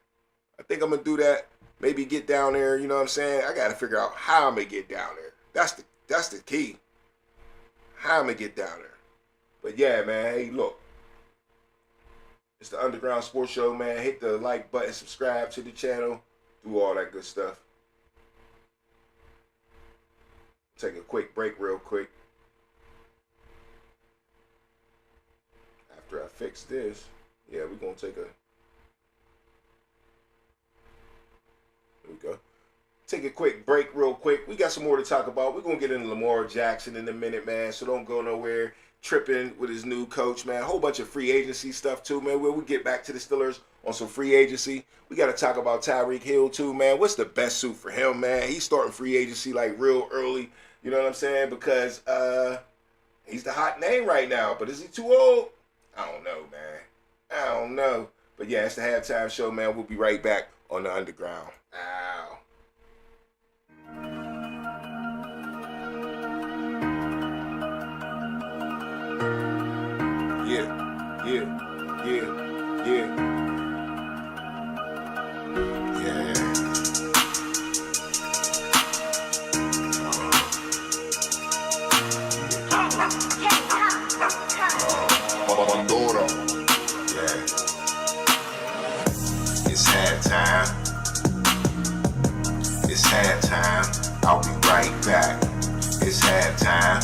I think I'm going to do that. Maybe get down there, you know what I'm saying? I got to figure out how I'm going to get down there. That's the key. How I'm going to get down there. But yeah, man, hey, look. It's the Underground Sports Show, man. Hit the like button, subscribe to the channel, do all that good stuff. Take a quick break real quick. After I fix this, yeah, we're going to take a... There we go. Take a quick break real quick. We got some more to talk about. We're going to get into Lamar Jackson in a minute, man, so don't go nowhere. Tripping with his new coach, man. A whole bunch of free agency stuff, too, man. We'll get back to the Steelers on some free agency. We got to talk about Tyreek Hill, too, man. What's the best suit for him, man? He's starting free agency, like, real early. You know what I'm saying? Because he's the hot name right now. But is he too old? I don't know, man. I don't know. But, yeah, it's the halftime show, man. We'll be right back on the Underground. Ow. Yeah. Pandora. Yeah. It's halftime. It's halftime. I'll be right back. It's halftime.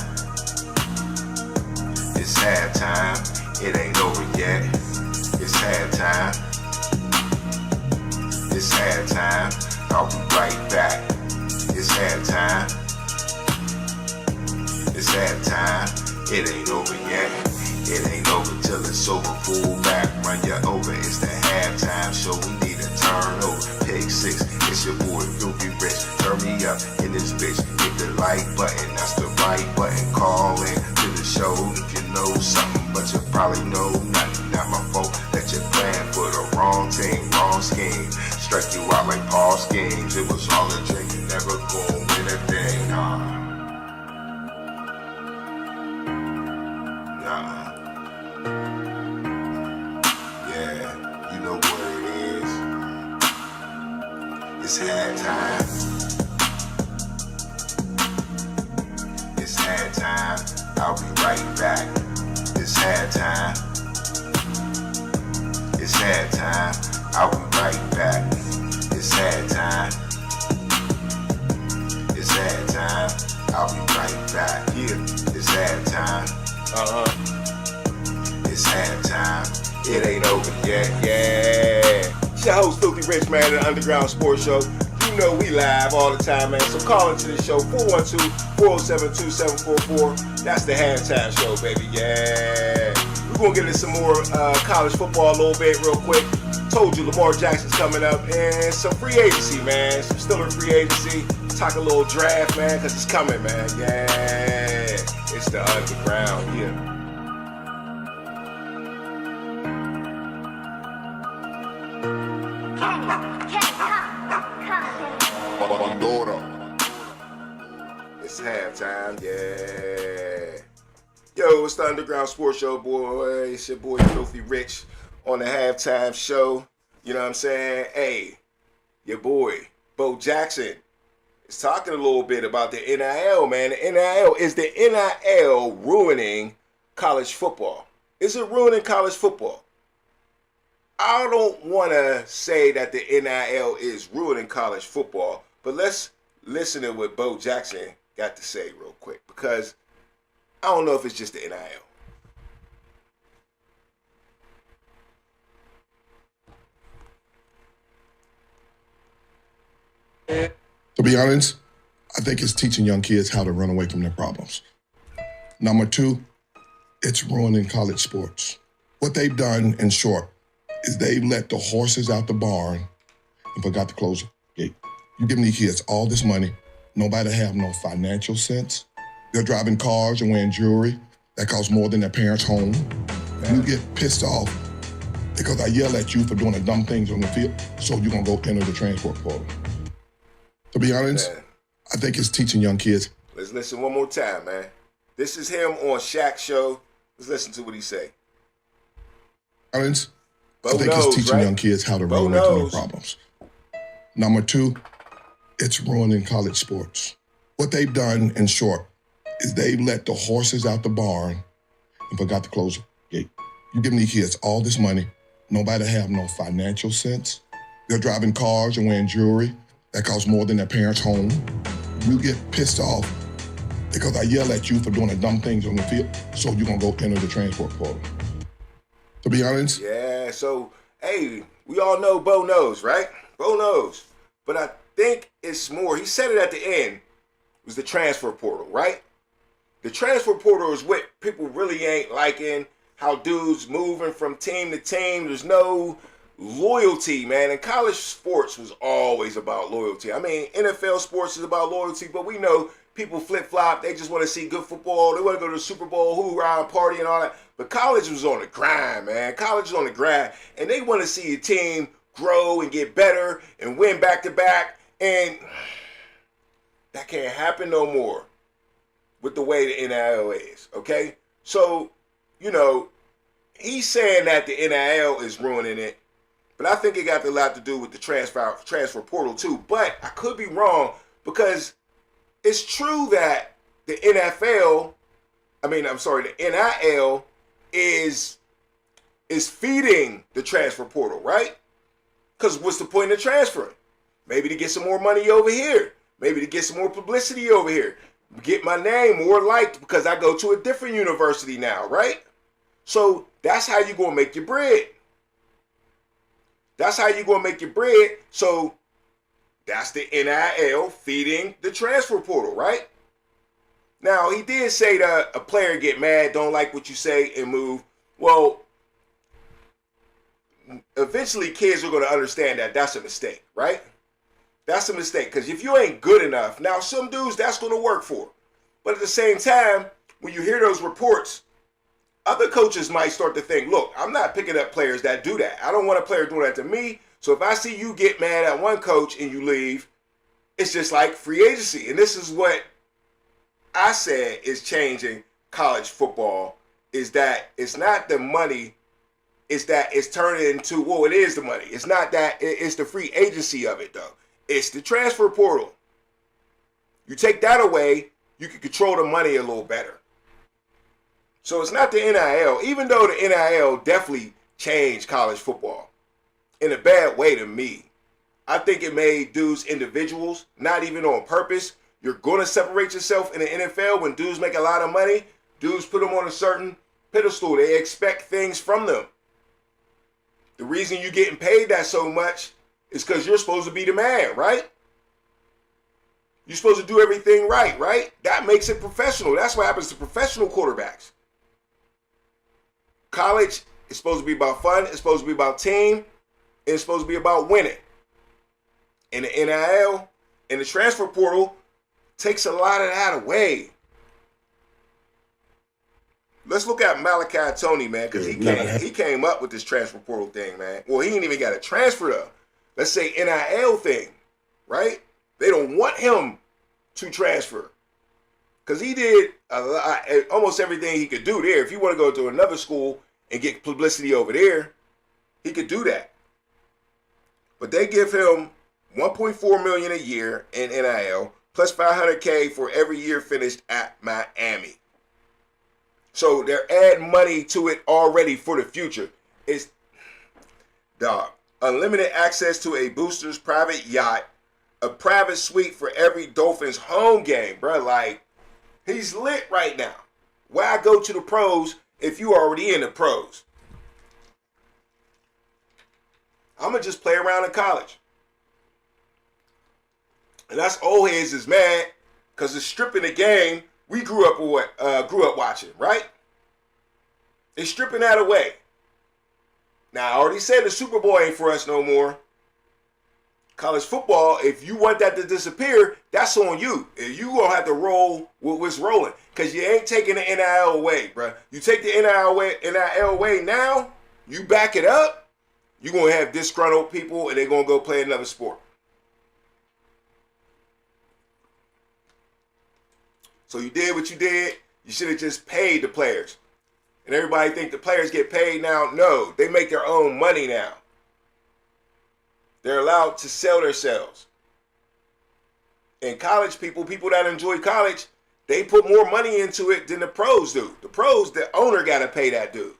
It's halftime. It ain't over yet. It's halftime. It's halftime. I'll be right back. It's halftime. It's halftime. It ain't over yet. It ain't over till it's over. Full back, run you over. It's the halftime show. We need a turnover. Pick 6. It's your boy Filthy Rich. Turn me up in this bitch. Hit the like button. That's the right button. Call in to the show if you know something, but you probably know nothing. Not my fault that you're playing for the wrong team, wrong scheme. Strike you out like Paul's games. It was all a dream. You never gonna win a thing. Nah. Yeah, you know what it is. It's halftime. It's halftime. I'll be right back. It's halftime. It's halftime. I'll be right back. It's halftime. It's halftime. I'll be right back. Yeah, it's halftime. It's halftime. It ain't over yet. Yeah. your host, Filthy Rich, man, of the Underground Sports Show. You know we live all the time, man. So call into the show, 412-407-2744. That's the halftime show, baby. Yeah. We're going to get into some more college football a little bit real quick. Told you Lamar Jackson's coming up, and some free agency, man. Some Steelers free agency. Talk a little draft, man, because it's coming, man. Yeah. It's the Underground, yeah. It's halftime, yeah. Yo, it's the Underground Sports Show, boy. It's your boy Filthy Rich on the halftime show. You know what I'm saying? Hey, your boy Bo Jackson is talking a little bit about the NIL, man. Is the NIL ruining college football? Is it ruining college football? I don't want to say that the NIL is ruining college football, but let's listen to what Bo Jackson got to say real quick, because I don't know if it's just the NIL. To be honest, I think it's teaching young kids how to run away from their problems. Number two, it's ruining college sports. What they've done, in short, is they've let the horses out the barn and forgot to close the gate. You giving these kids all this money, nobody have no financial sense. They're driving cars and wearing jewelry that costs more than their parents' home. You get pissed off because I yell at you for doing the dumb things on the field, so you're gonna go enter the transport portal. To be honest, man, I think it's teaching young kids. Let's listen one more time, man. This is him on Shaq's show. Let's listen to what he say. Honest, I think it's teaching young kids how to run away from their problems. Number two, it's ruining college sports. What they've done, in short, is they've let the horses out the barn and forgot to close the gate. You giving these kids all this money, nobody have no financial sense. They're driving cars and wearing jewelry that costs more than their parents' home. You get pissed off because I yell at you for doing the dumb things on the field, so you're gonna go enter the transport portal. To be honest? Yeah, so, hey, we all know Bo knows, right? Bo knows. But I think it's more, he said it at the end, was the transfer portal, right? The transfer portal is what people really ain't liking, how dudes moving from team to team. There's no loyalty, man. And college sports was always about loyalty. I mean, NFL sports is about loyalty, but we know people flip-flop. They just want to see good football. They want to go to the Super Bowl, hoorah, party and all that. But college was on the grind, man. College was on the grind. And they want to see a team grow and get better and win back-to-back. And that can't happen no more with the way the NIL is, okay? So, you know, he's saying that the NIL is ruining it, but I think it got a lot to do with the transfer portal too. But I could be wrong, because it's true that the NIL is feeding the transfer portal, right? Because what's the point of transferring? Maybe to get some more money over here. Maybe to get some more publicity over here. Get my name more liked because I go to a different university now, right? So that's how you're going to make your bread. That's how you're going to make your bread. So that's the NIL feeding the transfer portal, right? Now, he did say that a player get mad, don't like what you say, and move. Well, eventually kids are going to understand that that's a mistake, right? That's a mistake, because if you ain't good enough, now some dudes that's going to work for. But at the same time, when you hear those reports, other coaches might start to think, look, I'm not picking up players that do that. I don't want a player doing that to me. So if I see you get mad at one coach and you leave, it's just like free agency. And this is what I said is changing college football, is that it's not the money, it's that it's turning into, well, it is the money. It's not that, it's the free agency of it, though. It's the transfer portal. You take that away, you can control the money a little better. So it's not the NIL, even though the NIL definitely changed college football in a bad way to me. I think it made dudes individuals, not even on purpose. You're going to separate yourself in the NFL when dudes make a lot of money. Dudes put them on a certain pedestal. They expect things from them. The reason you're getting paid that so much is because you're supposed to be the man, right? You're supposed to do everything right, right? That makes it professional. That's what happens to professional quarterbacks. College is supposed to be about fun. It's supposed to be about team. And it's supposed to be about winning. And the NIL and the transfer portal takes a lot of that away. Let's look at Malachi Tony, man, because he came up with this transfer portal thing, man. Well, he ain't even got a transfer though. Let's say NIL thing, right? They don't want him to transfer because he did a lot, almost everything he could do there. If you want to go to another school and get publicity over there, he could do that. But they give him $1.4 million a year in NIL plus $500K for every year finished at Miami. So they're adding money to it already for the future. It's unlimited access to a booster's private yacht, a private suite for every Dolphins home game, bro. Like, he's lit right now. Why go to the pros if you already in the pros? I'm going to just play around in college. And that's old heads is mad because it's stripping the game we grew up watching, right? They're stripping that away. Now, I already said the Super Bowl ain't for us no more. College football, if you want that to disappear, that's on you. And you going to have to roll with what's rolling because you ain't taking the NIL away, bro. You take the NIL away now, you back it up, you're going to have disgruntled people and they're going to go play another sport. So you did what you did. You should have just paid the players. And everybody think the players get paid now. No, they make their own money now. They're allowed to sell themselves. And college people that enjoy college, they put more money into it than the pros do. The pros, the owner got to pay that dude.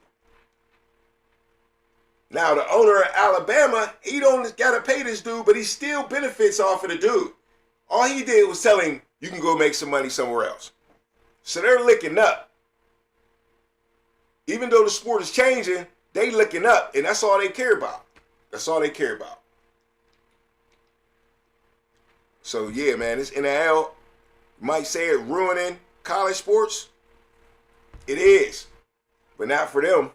Now, the owner of Alabama, he don't got to pay this dude, but he still benefits off of the dude. All he did was tell him, you can go make some money somewhere else. So they're licking up. Even though the sport is changing, they licking up, and that's all they care about. That's all they care about. So, yeah, man, this NIL, you might say it ruining college sports. It is. But not for them.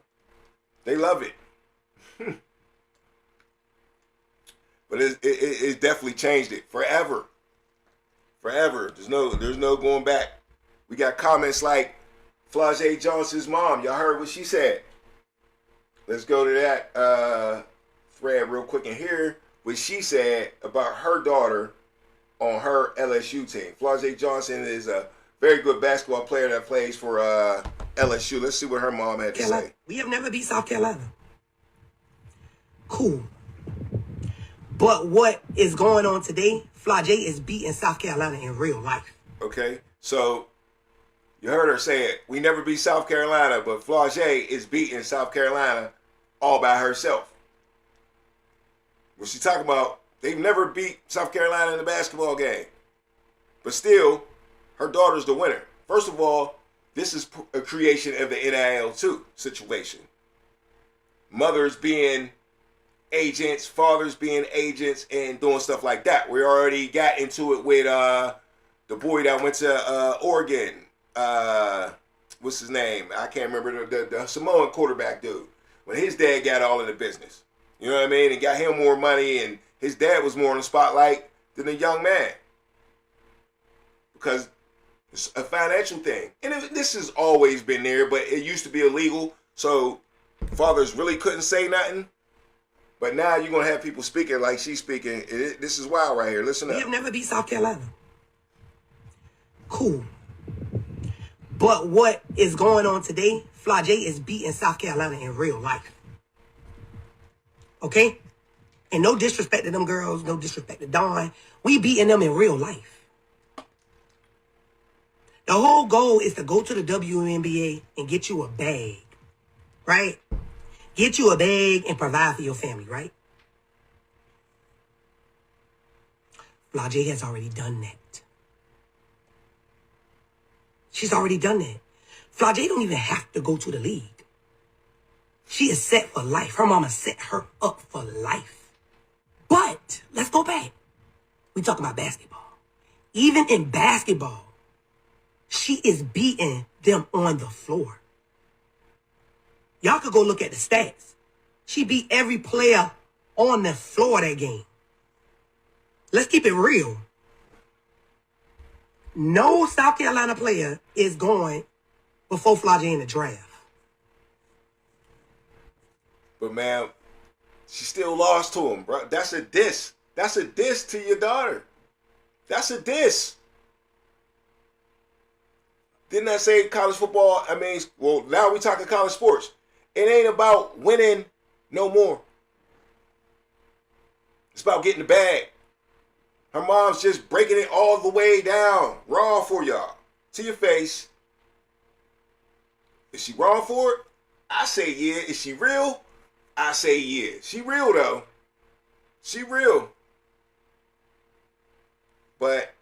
They love it. But it definitely changed it forever. Forever. There's no going back. We got comments like Flau'jae Johnson's mom. Y'all heard what she said. Let's go to that thread real quick and hear what she said about her daughter on her LSU team. Flau'jae Johnson is a very good basketball player that plays for LSU. Let's see what her mom had to say. We have never beat South Carolina. Cool. But what is going on today, Flau'jae is beating South Carolina in real life. Okay, so you heard her say it. We never beat South Carolina, but Flau'jae is beating South Carolina all by herself. What she talking about, they've never beat South Carolina in the basketball game. But still, her daughter's the winner. First of all, this is a creation of the NIL too situation. Mothers being agents, fathers being agents, and doing stuff like that. We already got into it with the boy that went to Oregon. What's his name? I can't remember the Samoan quarterback dude. When his dad got all in the business. You know what I mean? And got him more money, and his dad was more in the spotlight than the young man. Because it's a financial thing. And this has always been there, but it used to be illegal. So fathers really couldn't say nothing. But now you're going to have people speaking like she's speaking. This is wild right here. Listen up. We have never beat South Carolina. Cool. But what is going on today, Flau'jae is beating South Carolina in real life. Okay? And no disrespect to them girls, no disrespect to Dawn. We beating them in real life. The whole goal is to go to the WNBA and get you a bag. Right? Get you a bag and provide for your family, right? Flau'jae has already done that. She's already done that. Flau'jae don't even have to go to the league. She is set for life. Her mama set her up for life. But let's go back. We talking about basketball. Even in basketball, she is beating them on the floor. Y'all could go look at the stats. She beat every player on the floor that game. Let's keep it real. No South Carolina player is going before Flau'jae in the draft. But man, she still lost to him, bro. That's a diss. That's a diss to your daughter. That's a diss. Didn't I say college football? I mean, well, now we talking college sports. It ain't about winning no more. It's about getting the bag. Her mom's just breaking it all the way down, raw for y'all, to your face. Is she wrong for it? I say yeah. Is she real? I say yeah. She real though. She real. But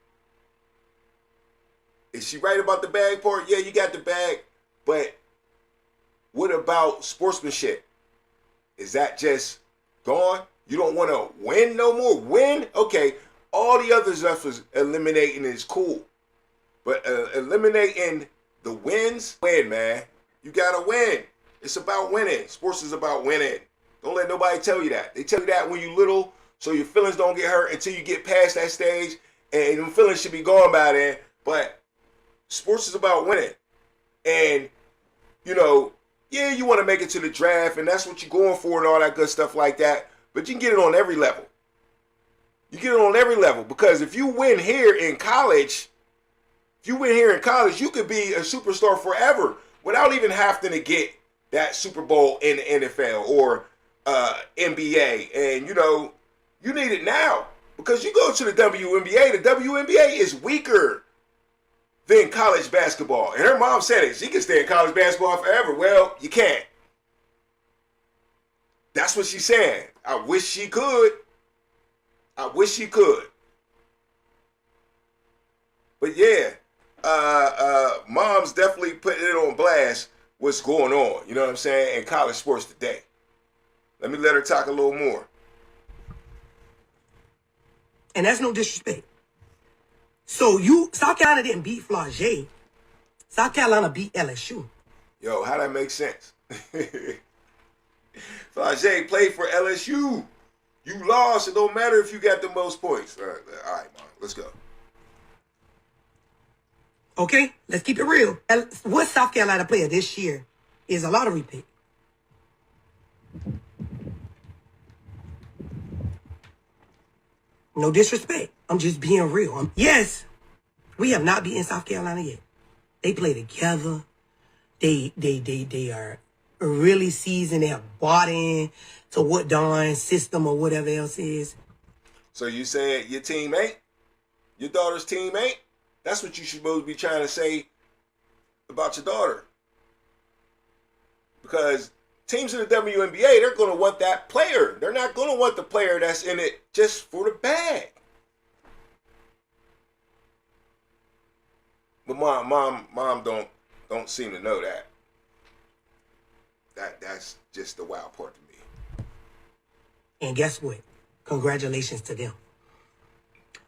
is she right about the bag part? Yeah, you got the bag. But what about sportsmanship? Is that just gone? You don't want to win no more? Win? Okay. All the other stuff is eliminating is cool. But eliminating the wins, win, man. You got to win. It's about winning. Sports is about winning. Don't let nobody tell you that. They tell you that when you're little so your feelings don't get hurt until you get past that stage. And them feelings should be gone by then. But sports is about winning. And, you know, yeah, you want to make it to the draft, and that's what you're going for and all that good stuff like that. But you can get it on every level. You get it on every level. Because if you win here in college, you could be a superstar forever without even having to get that Super Bowl in the NFL or NBA. And, you know, you need it now. Because you go to the WNBA, the WNBA is weaker than college basketball. And her mom said it. She can stay in college basketball forever. Well, you can't. That's what she's saying. I wish she could. I wish she could. But yeah, mom's definitely putting it on blast what's going on, you know what I'm saying, in college sports today. Let me let her talk a little more. And that's no disrespect. So South Carolina didn't beat Flau'jae. South Carolina beat LSU. Yo, how that make sense? Flau'jae played for LSU. You lost. It don't matter if you got the most points. All right, Mom, let's go. Okay, let's keep it real. What South Carolina player this year is a lottery pick? No disrespect. I'm just being real. Yes, we have not beaten South Carolina yet. They play together. They are really seasoned. They have bought in to what Dawn's system or whatever else is. So you saying your team ain't? Your daughter's team ain't? That's what you should supposed to be trying to say about your daughter. Because teams in the WNBA, they're going to want that player. They're not going to want the player that's in it just for the bag. But mom don't seem to know that. That's just the wild part to me. And guess what? Congratulations to them.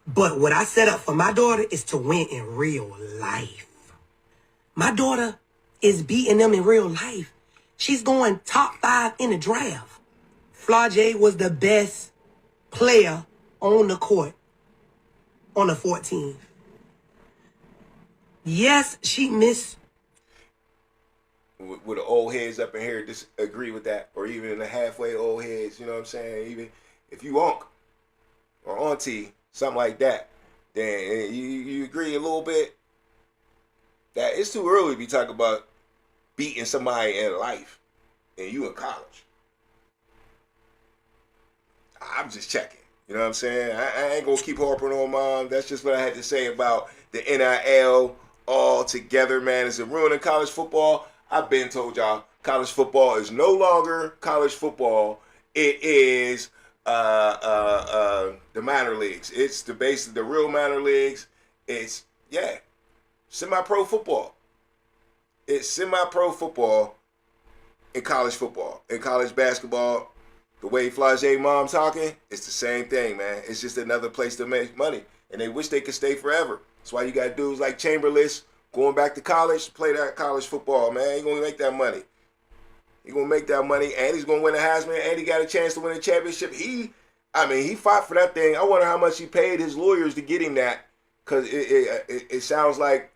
But what I set up for my daughter is to win in real life. My daughter is beating them in real life. She's going top 5 in the draft. Flau'jae was the best player on the court on the 14th. Yes, she missed. With the old heads up in here disagree with that, or even the halfway old heads, you know what I'm saying? Even if you unc or auntie, something like that, then you agree a little bit that it's too early to be talking about beating somebody in life and you in college. I'm just checking. You know what I'm saying? I ain't going to keep harping on mom. That's just what I had to say about the NIL all together, man. Is it ruining college football? I've been told y'all college football is no longer college football. It is the minor leagues. It's the real minor leagues. It's, semi-pro football. It's semi-pro football. in college football. In college basketball, the way Flau'jae mom talking, it's the same thing, man. It's just another place to make money. And they wish they could stay forever. That's why you got dudes like Chamberlain going back to college to play that college football, man. He's going to make that money. He's going to make that money, and he's going to win a Heisman, and he got a chance to win a championship. He fought for that thing. I wonder how much he paid his lawyers to get him that, because it sounds like,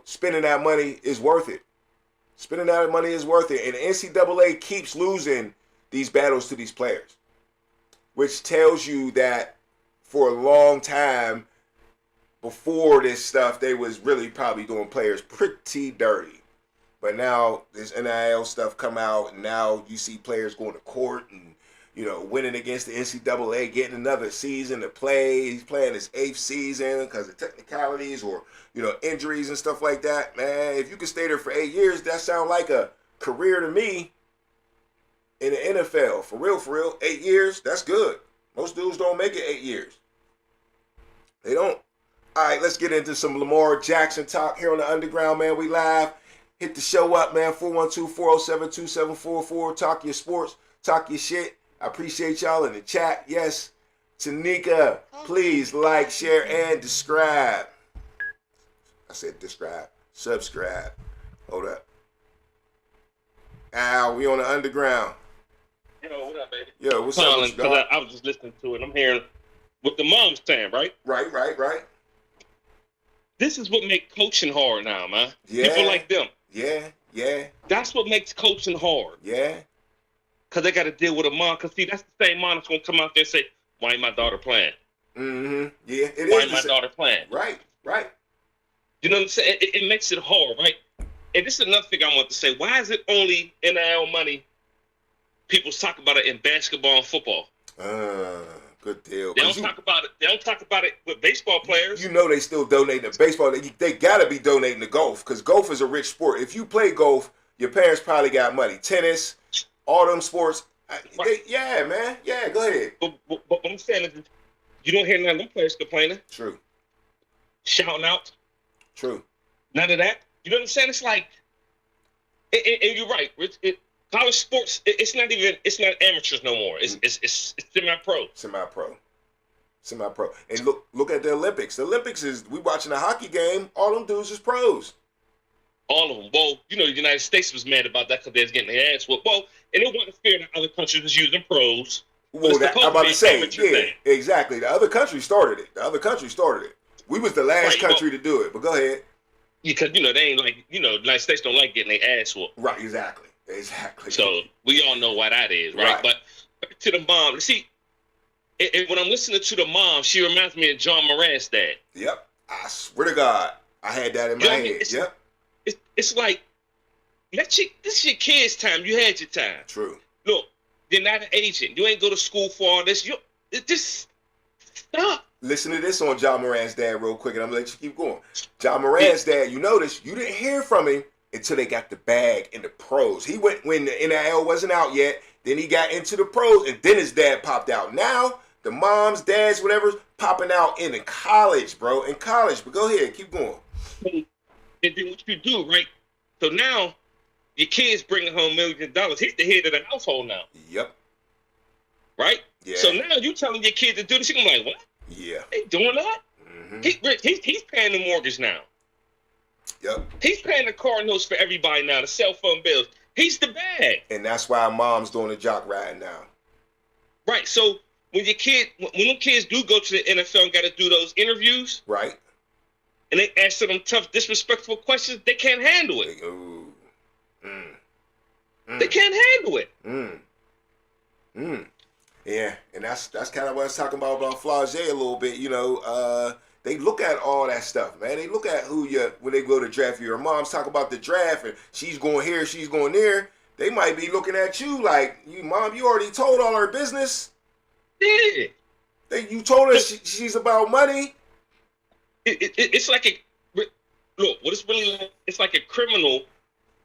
spending that money is worth it. Spending that money is worth it. And the NCAA keeps losing these battles to these players, which tells you that for a long time before this stuff, they was really probably doing players pretty dirty. But now this NIL stuff come out, and now you see players going to court and, winning against the NCAA, getting another season to play. He's playing his 8th season because of technicalities or, injuries and stuff like that. Man, if you can stay there for 8 years, that sounds like a career to me in the NFL. For real, 8 years, that's good. Most dudes don't make it 8 years. They don't. All right, let's get into some Lamar Jackson talk here on the Underground, man. We live. Hit the show up, man. 412-407-2744. Talk your sports. Talk your shit. I appreciate y'all in the chat. Yes. Tanika, please like, share, and subscribe. I said describe. Subscribe. Hold up. Al, we on the Underground. Yo, what up, baby? Yo, what's up? Because I was just listening to it. I'm hearing what the mom's saying, right? Right. This is what makes coaching hard now, man. Yeah. People like them. Yeah. That's what makes coaching hard. Yeah. Because they got to deal with a mom. Because, see, that's the same mom that's going to come out there and say, why ain't my daughter playing? Mm-hmm. Yeah, it why is. Ain't my daughter playing? Right. You know what I'm saying? It makes it hard, right? And this is another thing I want to say. Why is it only NIL money people talk about it in basketball and football? Good deal. They don't talk about it. They don't talk about it with baseball players. They still donate to baseball. They gotta be donating to golf, because golf is a rich sport. If you play golf, your parents probably got money. Tennis, all them sports. Yeah, man. Yeah, go ahead. But what I'm saying is, you don't hear none of them players complaining. True. Shouting out. True. None of that. You know what I'm saying? It's like, and you're right. College sports, it's not amateurs no more. It's semi-pro. Semi-pro. And look at the Olympics. The Olympics we watching a hockey game. All them dudes is pros. All of them. Well, the United States was mad about that because they was getting their ass whooped. Well, and it wasn't fair that other countries was using pros. Well, I'm about to say, exactly. The other country started it. We was the last country to do it. But go ahead. Because they ain't like the United States don't like getting their ass whooped. Right. Exactly. So we all know why that is, right? But back to the mom. See, when I'm listening to the mom, she reminds me of John Moran's dad. Yep. I swear to God, I had that in my head. Yep. It's like, this is your kids' time. You had your time. True. Look, you're not an agent. You ain't go to school for all this. Just stop. Listen to this on John Moran's dad real quick, and I'm going to let you keep going. John Moran's dad, you notice, you didn't hear from him until they got the bag in the pros. He went when the NIL wasn't out yet. Then he got into the pros, and then his dad popped out. Now, the moms, dads, whatever's popping out in college, bro. In college. But go ahead. Keep going. And then what you do, right? So now, your kid's bringing home millions of dollars. He's the head of the household now. Yep. Right? Yeah. So now you telling your kid to do this. You're going to be like, what? Yeah. They doing that? Mm-hmm. He's paying the mortgage now. Yep. He's paying the car notes for everybody now, the cell phone bills. He's the bag. And that's why mom's doing the jock riding now. Right. So when them kids do go to the NFL and got to do those interviews, right, and they answer them tough, disrespectful questions, they can't handle it. They can't handle it. Yeah, and that's kind of what I was talking about Flau'jae a little bit. They look at all that stuff, man. They look at when they go to draft you. Your mom's talk about the draft, and she's going here, she's going there. They might be looking at you like, Mom, you already told all her business. Yeah. You told her she's about money. It's like look, what it's really like, it's like a criminal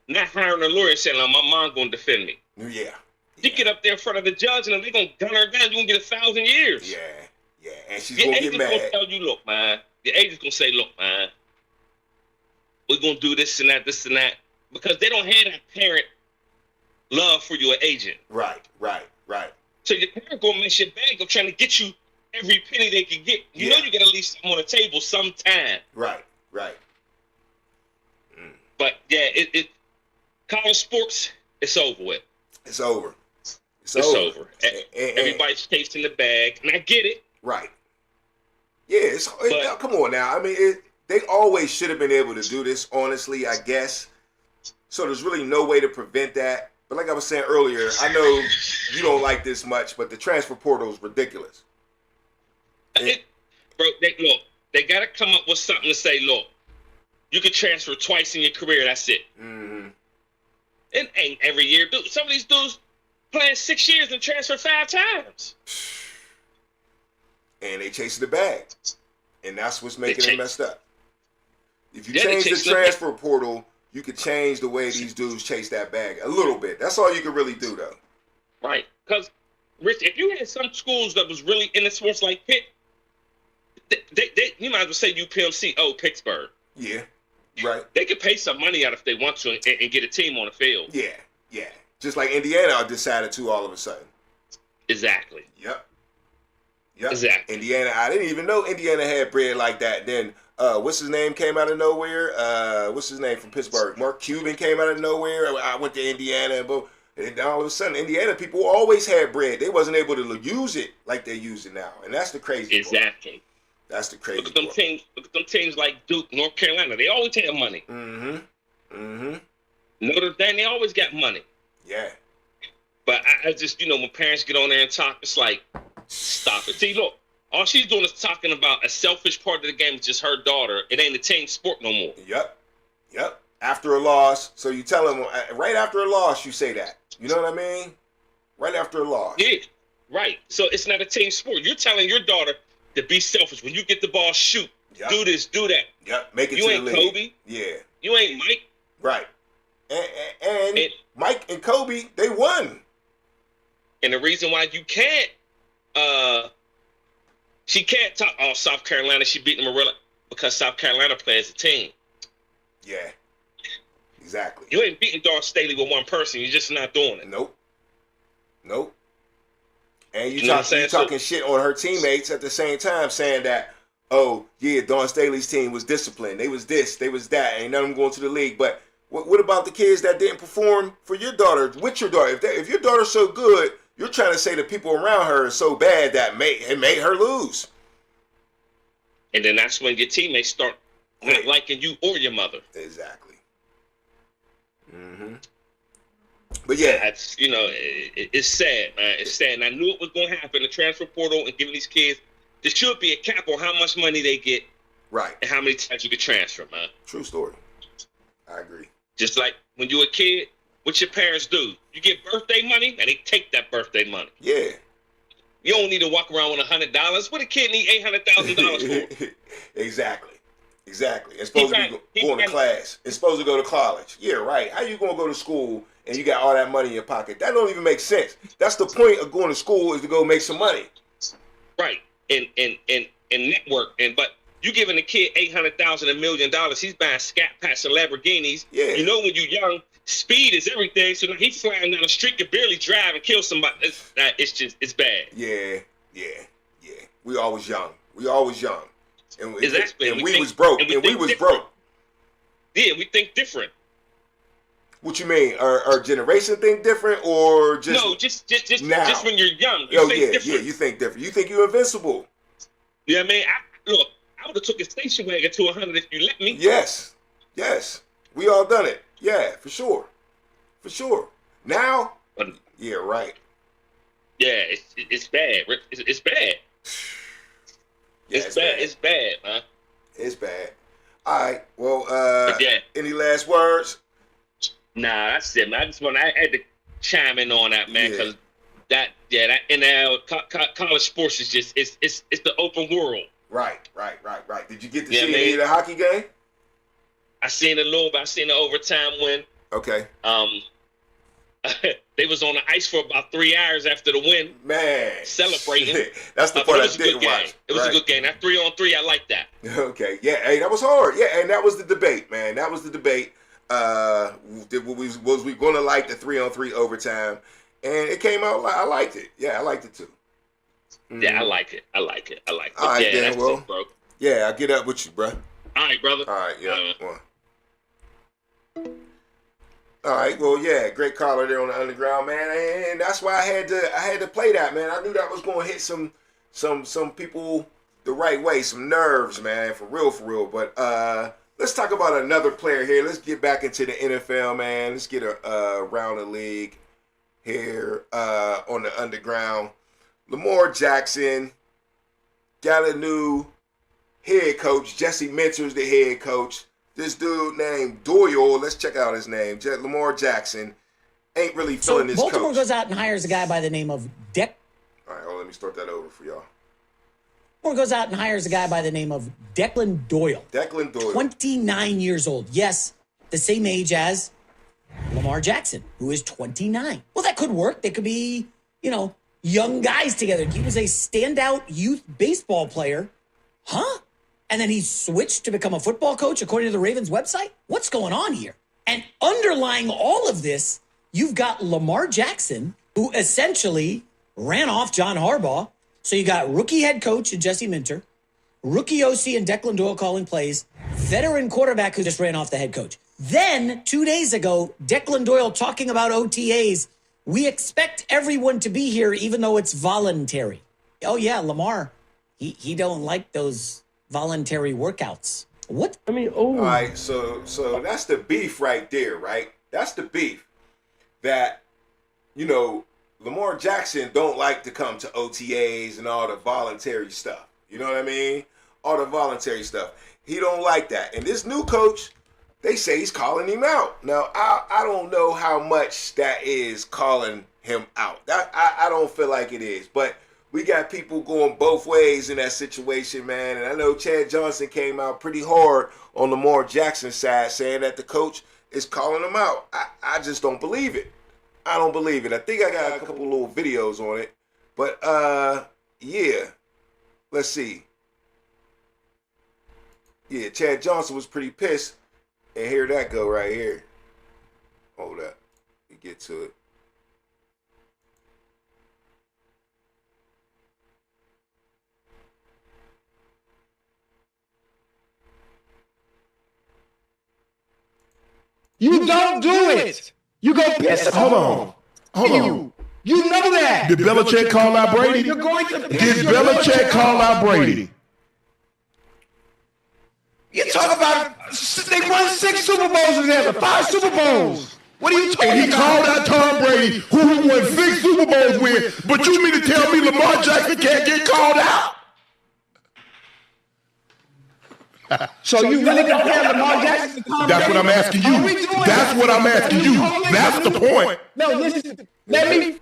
not hiring a lawyer and saying, my mom going to defend me. Yeah. You get up there in front of the judge and they're going to gun her down. You're going to get 1,000 years. Yeah. And she's going to get mad. Your agent's going to tell you, look, man. The agent's going to say, look, man, we're going to do this and that. Because they don't have that parent love for your agent. Right. So your parent gonna mess your bag up trying to get you every penny they can get. You know you got to leave something on the table sometime. Right. But yeah, it college sports, it's over with. It's over. It's over. Everybody's chasing the bag, and I get it. Right. Yeah, come on now. I mean, they always should have been able to do this, honestly, I guess. So there's really no way to prevent that. But like I was saying earlier, I know you don't like this much, but the transfer portal is ridiculous. They got to come up with something to say, look, you can transfer twice in your career, that's it. Mm-hmm. It ain't every year. Dude, some of these dudes playing 6 years and transfer 5 times. And they chasing the bag. And that's what's making it messed up. If you change the transfer portal, you could change the way these dudes chase that bag a little bit. That's all you can really do, though. Right. Because, Rich, if you had some schools that was really in the sports like Pitt, you might as well say UPMC, Pittsburgh. Yeah. Right. They could pay some money out if they want to and get a team on the field. Yeah. Just like Indiana decided to all of a sudden. Exactly. Yep. Exactly. Indiana, I didn't even know Indiana had bread like that. Then, what's his name came out of nowhere? What's his name from Pittsburgh? Mark Cuban came out of nowhere. I went to Indiana, and all of a sudden, Indiana people always had bread. They wasn't able to use it like they use it now. And that's the crazy part. Exactly. That's the crazy Look at them teams like Duke, North Carolina. They always have money. Mm-hmm. Notre Dame, they always got money. Yeah. But I just, when parents get on there and talk, it's like, stop it. See, look, all she's doing is talking about a selfish part of the game, which is her daughter. It ain't a team sport no more. Yep. After a loss, so you tell them, right after a loss, you say that. You know what I mean? Right after a loss. Yeah, right. So it's not a team sport. You're telling your daughter to be selfish. When you get the ball, shoot. Yep. Do this, do that. Yep, make it you to ain't the league. Kobe. Yeah. You ain't Mike. Right. And Mike and Kobe, they won. And the reason why you can't, she can't talk, South Carolina, she beat them because South Carolina plays a team. Yeah. Exactly. You ain't beating Darth Staley with one person. You're just not doing it. Nope. And you talking shit on her teammates at the same time, saying that, oh, yeah, Dawn Staley's team was disciplined. They was this, they was that. Ain't none of them going to the league. But what about the kids that didn't perform for your daughter, with your daughter? If your daughter's so good, you're trying to say the people around her are so bad that it made her lose. And then that's when your teammates start not liking you or your mother. Exactly. Mm-hmm. But yeah, that's, it's sad, man. It's sad. And I knew it was going to happen. The transfer portal and giving these kids, there should be a cap on how much money they get, right? And how many times you can transfer, man. True story. I agree. Just like when you were a kid, what your parents do? You get birthday money, and they take that birthday money. Yeah. You don't need to walk around with $100. What a kid need $800,000 for? Exactly. It's supposed to be going to class. It's supposed to go to college. Yeah, right. How you gonna go to school and you got all that money in your pocket? That don't even make sense. That's the point of going to school, is to go make some money. Right. And network. But you giving a kid $800,000, $1 million, he's buying Scat Pats and Lamborghinis. Yeah. When you're young, speed is everything. So now he's flying down the street, can barely drive and kill somebody. It's bad. Yeah. We always young. And exactly. And we was broke. Yeah, we think different. What you mean? Our generation think different, or just no? Just now? Just when you're young, you think different. Yeah, you think different. You think you're invincible. Yeah, man. I would have took a station wagon to 100 if you let me. Yes. We all done it. Yeah, for sure. Now, yeah, right. Yeah, it's bad. It's bad. Yeah, it's bad, man. It's bad. All right. Well, any last words? Nah, that's it, man. I had to chime in on that, man, because that NL college sports is just it's the open world. Right. Did you get to see any of the hockey game? I seen a little bit. I seen the overtime win. Okay. They was on the ice for about 3 hours after the win. Man. Celebrating. That's the part I didn't watch. It was a good game. That 3-on-3, I like that. Okay. Yeah, hey, that was hard. Yeah, and that was the debate, man. That was the debate. Was we gonna like the 3-on-3 overtime? And it came out. I liked it. Yeah, I liked it too. Yeah, I like it. All right, yeah, then, well, it, bro. Yeah, I'll get up with you, bro. All right, brother. All right, yeah. All right, well, yeah, great caller there on the underground, man, and that's why I had to play that, man. I knew that was gonna hit some people the right way, some nerves, man, for real. But let's talk about another player here. Let's get back into the NFL, man. Let's get around the league here on the underground. Lamar Jackson got a new head coach. Jesse Minter's the head coach. This dude named Doyle, let's check out his name. Lamar Jackson ain't really feeling his coach. Baltimore goes out and hires a guy by the name of All right, let me start that over for y'all. Baltimore goes out and hires a guy by the name of Declan Doyle. 29 years old. Yes, the same age as Lamar Jackson, who is 29. Well, that could work. They could be, young guys together. He was a standout youth baseball player. Huh? And then he switched to become a football coach, according to the Ravens website? What's going on here? And underlying all of this, you've got Lamar Jackson, who essentially ran off John Harbaugh. So you got rookie head coach and Jesse Minter, rookie OC and Declan Doyle calling plays, veteran quarterback who just ran off the head coach. Then 2 days ago, Declan Doyle talking about OTAs. We expect everyone to be here, even though it's voluntary. Oh yeah, Lamar, he don't like those voluntary workouts. What? All right, so that's the beef right there, right? That's the beef that, Lamar Jackson don't like to come to OTAs and all the voluntary stuff. You know what I mean? All the voluntary stuff. He don't like that. And this new coach, they say he's calling him out. Now, I don't know how much that is calling him out. I don't feel like it is. But we got people going both ways in that situation, man. And I know Chad Johnson came out pretty hard on Lamar Jackson's side, saying that the coach is calling him out. I just don't believe it. I don't believe it. I think I got a couple little videos on it. But, yeah. Let's see. Yeah, Chad Johnson was pretty pissed. And here that go right here. Hold up. We get to it. You don't do it. You go piss him off. Hold on. You know that. Did Belichick call out Brady? You're going to piss Did Belichick call out Brady? You talk about they won 6 Super Bowls together, 5 Super Bowls. What are you talking And he about? called out Tom Brady, who he won 6 Super Bowls with. But you mean to tell me Lamar Jackson can't get called out? So you really compare Lamar Jackson to Tom That's Brady? what I'm asking Are we you. doing That's that? what I'm asking you. That's the point. No, listen. Let me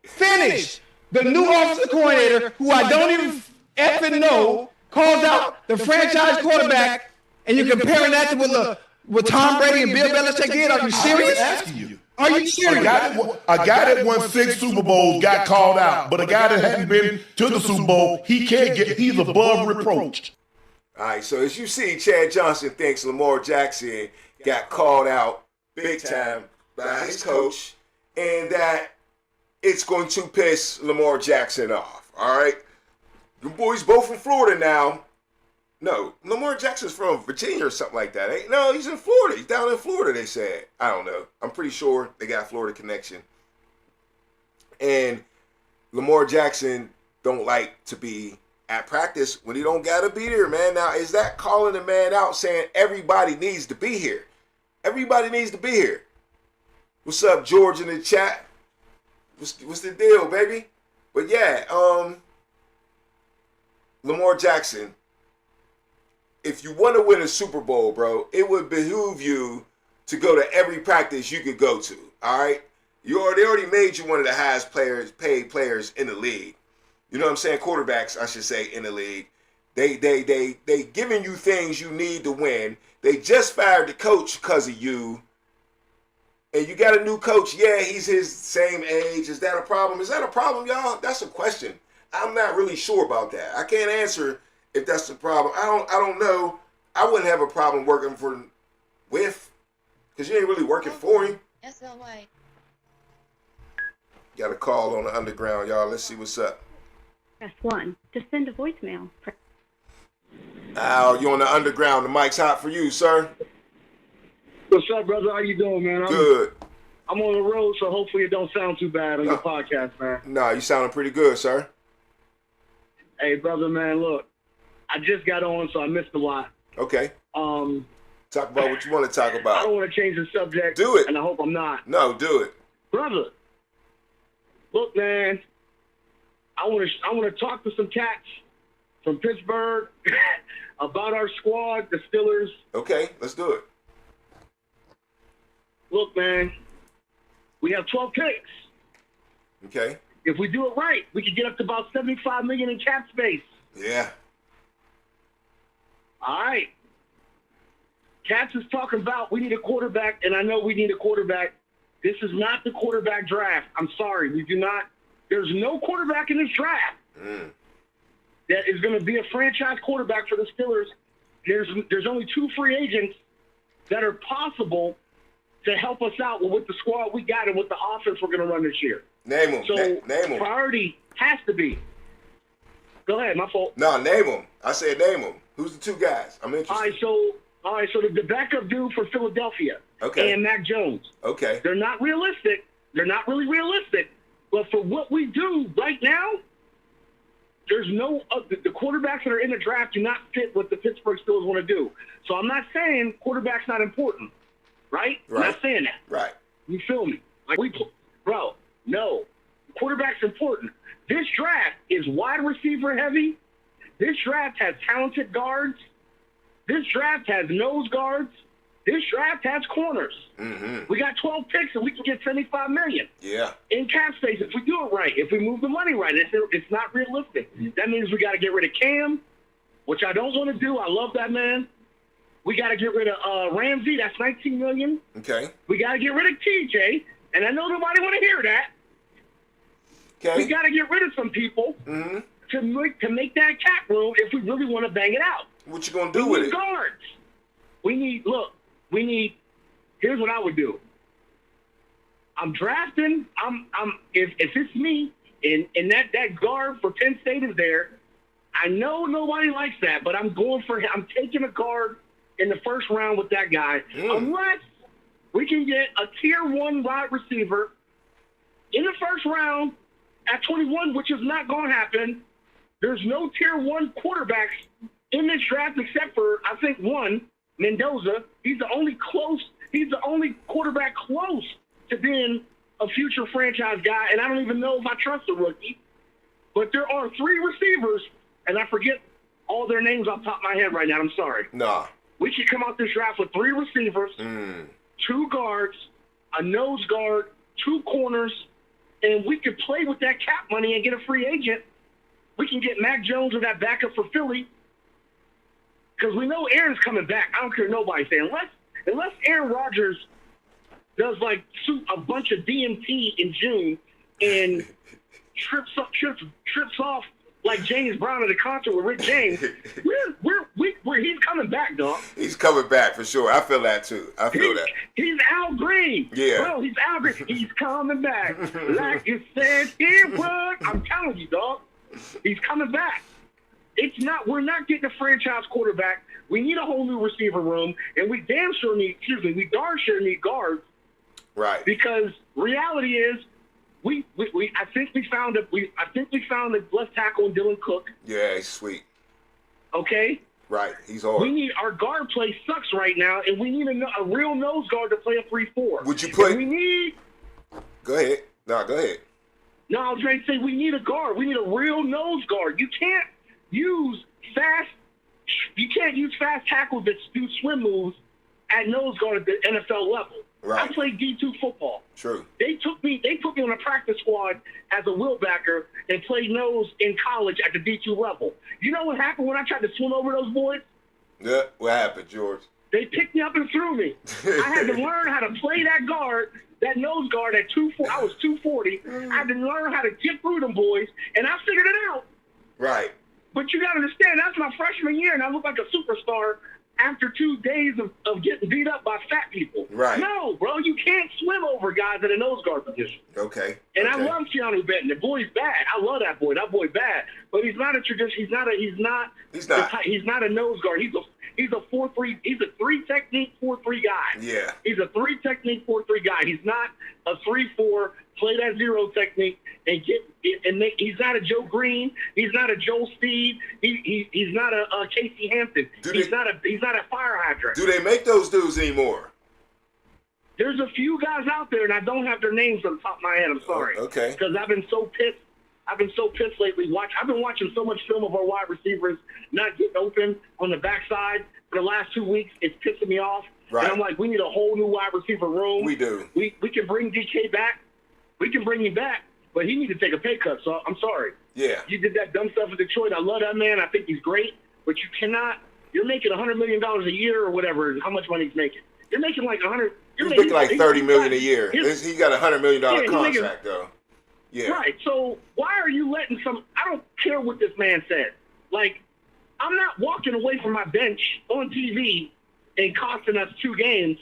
finish. The new offensive coordinator, who I don't even effing know, calls out the franchise quarterback, and you're comparing that to what Tom Brady and Bill Belichick did. Are you serious? asking you. Are you serious? A guy that won 6 Super Bowls got called out, but a guy that hadn't been to the Super Bowl, he's above reproach. All right, so as you see, Chad Johnson thinks Lamar Jackson got called out big time by his coach, and that it's going to piss Lamar Jackson off. All right, you boys both from Florida now. No, Lamar Jackson's from Virginia or something like that. No, he's in Florida. He's down in Florida, they said. I don't know. I'm pretty sure they got Florida connection. And Lamar Jackson don't like to be at practice when he don't got to be there, man. Now, is that calling the man out saying everybody needs to be here? Everybody needs to be here. What's up, George, in the chat? What's the deal, baby? But yeah, Lamar Jackson, if you want to win a Super Bowl, bro, it would behoove you to go to every practice you could go to, all right? They already made you one of the highest paid players in the league. You know what I'm saying? Quarterbacks, I should say, in the league. They giving you things you need to win. They just fired the coach because of you. And you got a new coach. Yeah, he's his same age. Is that a problem? Is that a problem, y'all? That's a question. I'm not really sure about that. I can't answer if that's the problem. I don't know. I wouldn't have a problem working with Because you ain't really working for him. SLY. Got a call on the underground, y'all. Let's see what's up. Press 1 to send a voicemail. Al, you on the underground. The mic's hot for you, sir. What's up, brother? How you doing, man? Good. I'm on the road, so hopefully it don't sound too bad on your podcast, man. Nah, you sounding pretty good, sir. Hey, brother, man, look. I just got on, so I missed a lot. Okay. Talk about what you want to talk about. I don't want to change the subject. Do it. And I hope I'm not. No, do it. Brother, look, man. I want to talk to some cats from Pittsburgh about our squad, the Steelers. Okay, let's do it. Look, man, we have 12 picks. Okay. If we do it right, we could get up to about $75 million in cap space. Yeah. All right. Cats is talking about we need a quarterback, and I know we need a quarterback. This is not the quarterback draft. I'm sorry. We do not. There's no quarterback in this draft that is going to be a franchise quarterback for the Steelers. There's only 2 free agents that are possible to help us out with the squad we got and with the offense we're going to run this year. Name them. So name them. Priority has to be. Go ahead, my fault. No, name them. I said name them. Who's the 2 guys? I'm interested. All right, so the backup dude for Philadelphia and Mac Jones. Okay. They're not realistic. They're not really realistic. But for what we do right now, there's no the quarterbacks that are in the draft do not fit what the Pittsburgh Steelers want to do. So I'm not saying quarterback's not important, right? I'm not saying that. Right. You feel me? Like bro, no. Quarterback's important. This draft is wide receiver heavy. This draft has talented guards. This draft has nose guards. This draft has corners. Mm-hmm. We got 12 picks and we can get $75 million. Yeah. In cap space, if we do it right, if we move the money right, it's not realistic. That means we got to get rid of Cam, which I don't want to do. I love that man. We got to get rid of Ramsey. That's $19 million. Okay. We got to get rid of TJ, and I know nobody want to hear that. Okay. We got to get rid of some people to make that cap room if we really want to bang it out. What you gonna do with it? Guards. Here's what I would do. I'm drafting. If it's me and that guard for Penn State is there, I know nobody likes that, but I'm going for him. I'm taking a guard in the first round with that guy. Unless we can get a tier 1 wide receiver in the first round at 21, which is not going to happen. There's no tier 1 quarterbacks in this draft except for, I think, one, Mendoza. He's the only quarterback close to being a future franchise guy, and I don't even know if I trust the rookie. But there are 3 receivers, and I forget all their names off the top of my head right now. I'm sorry. Nah. We should come out this draft with 3 receivers, 2 guards, a nose guard, 2 corners, and we could play with that cap money and get a free agent. We can get Mac Jones or that backup for Philly. Because we know Aaron's coming back. I don't care what nobody's saying. Unless Aaron Rodgers does like a bunch of DMT in June and trips off like James Brown at a concert with Rick James, he's coming back, dog. He's coming back for sure. I feel that too. I feel that. He's Al Green. Yeah. Bro, he's Al Green. He's coming back like you said he would. I'm telling you, dog. He's coming back. We're not getting a franchise quarterback. We need a whole new receiver room, and we darn sure need guards. Right. Because reality is, I think we found a left tackle in Dylan Cook. Yeah, he's sweet. Okay. Right, he's hard. Our guard play sucks right now, and we need a real nose guard to play a 3-4. Would you put? Go ahead. No, go ahead. No, I was trying to say we need a guard. We need a real nose guard. You can't use fast tackles that do swim moves at nose guard at the NFL level. Right. I played D2 football. True. They put me on a practice squad as a wheelbacker and played nose in college at the D2 level. You know what happened when I tried to swim over those boys? Yeah, what happened, George? They picked me up and threw me. I had to learn how to play that guard, that nose guard at 240. I was 240. I had to learn how to get through them boys, and I figured it out. Right. But you got to understand, that's my freshman year, and I looked like a superstar after 2 days of getting beat up by fat people. Right. No, bro, you can't swim over guys in a nose guard position. Okay. And okay. I love Keanu Benton. The boy's bad. I love that boy. That boy bad. But he's not a tradition. He's not. He's not a nose guard. He's a 4-3. He's a 3-technique 4-3 guy. Yeah. He's a 3-technique 4-3 guy. He's not a 3-4 play that 0 technique and he's not a Joe Green. He's not a Joel Speed. He's not a Casey Hampton. He's not a fire hydrant. Do they make those dudes anymore? There's a few guys out there, and I don't have their names on the top of my head. I'm sorry. Okay. Because I've been so pissed. I've been so pissed lately. I've been watching so much film of our wide receivers not getting open on the backside for the last 2 weeks. It's pissing me off. Right. And I'm like, we need a whole new wide receiver room. We do. We can bring DK back. We can bring him back, but he needs to take a pay cut. So I'm sorry. Yeah. You did that dumb stuff in Detroit. I love that man. I think he's great. But you cannot. You're making $100 million a year or whatever. How much money he's making? You're making like 100. He's making like $30 million a year. He got a $100 million contract though. Yeah. Right. So why are you letting I don't care what this man said. Like, I'm not walking away from my bench on TV and costing us 2 games.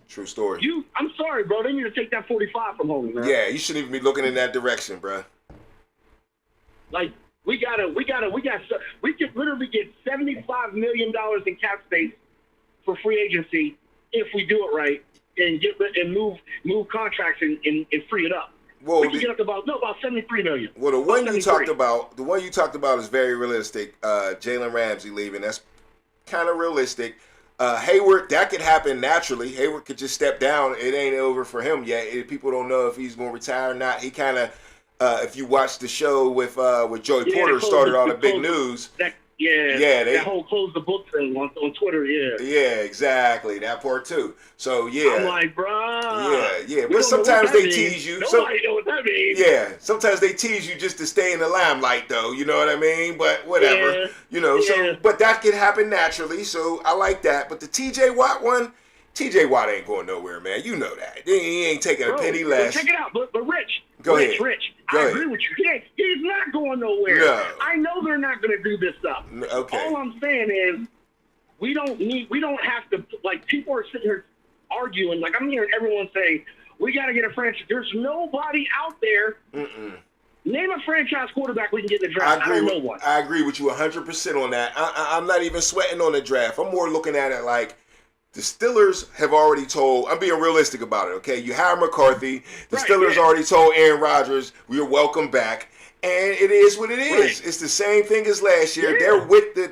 True story. I'm sorry, bro. They need to take that 45 from home, man. Yeah, you shouldn't even be looking in that direction, bro. Like, we could literally get $75 million in cap space for free agency if we do it right and move contracts and free it up. Well, we can get up about $73 million. Well, the one you talked about is very realistic. Jalen Ramsey leaving, that's kind of realistic. Hayward, that could happen naturally. Hayward could just step down. It ain't over for him yet. People don't know if he's going to retire or not. He kind of, if you watch the show with Joey Porter, started all the big news. That whole close the book thing on Twitter, Yeah, exactly. That part too. So yeah. I'm like, bro. Yeah. But sometimes they tease you. Nobody know what that means. Yeah. Sometimes they tease you just to stay in the limelight, though. You know what I mean? But whatever. Yeah. You know. Yeah. So, but that can happen naturally. So I like that. But the T.J. Watt one, T.J. Watt ain't going nowhere, man. You know that. He ain't taking a penny less. Check it out. But Rich. Go ahead. Rich. I agree with you. He's not going nowhere. No. I know they're not going to do this stuff. Okay. All I'm saying is we don't have to, like, people are sitting here arguing. Like, I'm hearing everyone say, we got to get a franchise. There's nobody out there. Name a franchise quarterback we can get in the draft. I don't know one. I agree with you 100% on that. I'm not even sweating on the draft. I'm more looking at it like, the Steelers have already told, I'm being realistic about it, okay? You hire McCarthy. The Steelers already told Aaron Rodgers, we are welcome back. And it is what it is. Right. It's the same thing as last year. Yeah.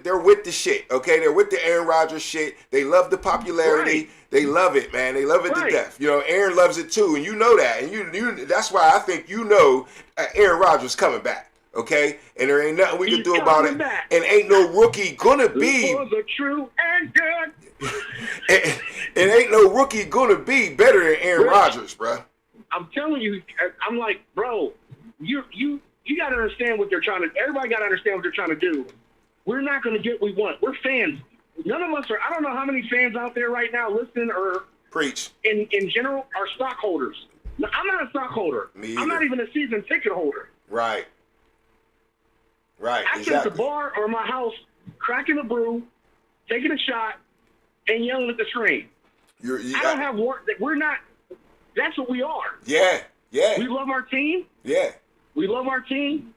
They're with the shit, okay? They're with the Aaron Rodgers shit. They love the popularity. Right. They love it, man. They love it to death. You know, Aaron loves it too, and you know that. And you that's why I think Aaron Rodgers coming back. Okay, and there ain't nothing we can do about it, and ain't no rookie gonna be. For the true and good. and ain't no rookie gonna be better than Aaron Rodgers, bro. I'm telling you, I'm like, bro, you got to understand what they're trying to. Everybody got to understand what they're trying to do. We're not going to get what we want. We're fans. None of us are. I don't know how many fans out there right now listening or preach in general are stockholders. No, I'm not a stockholder. Me either. I'm not even a season ticket holder. Right. I sit at the bar or my house, cracking a brew, taking a shot, and yelling at the screen. I don't have work. We're not. That's what we are. Yeah. We love our team. Yeah. We love our team.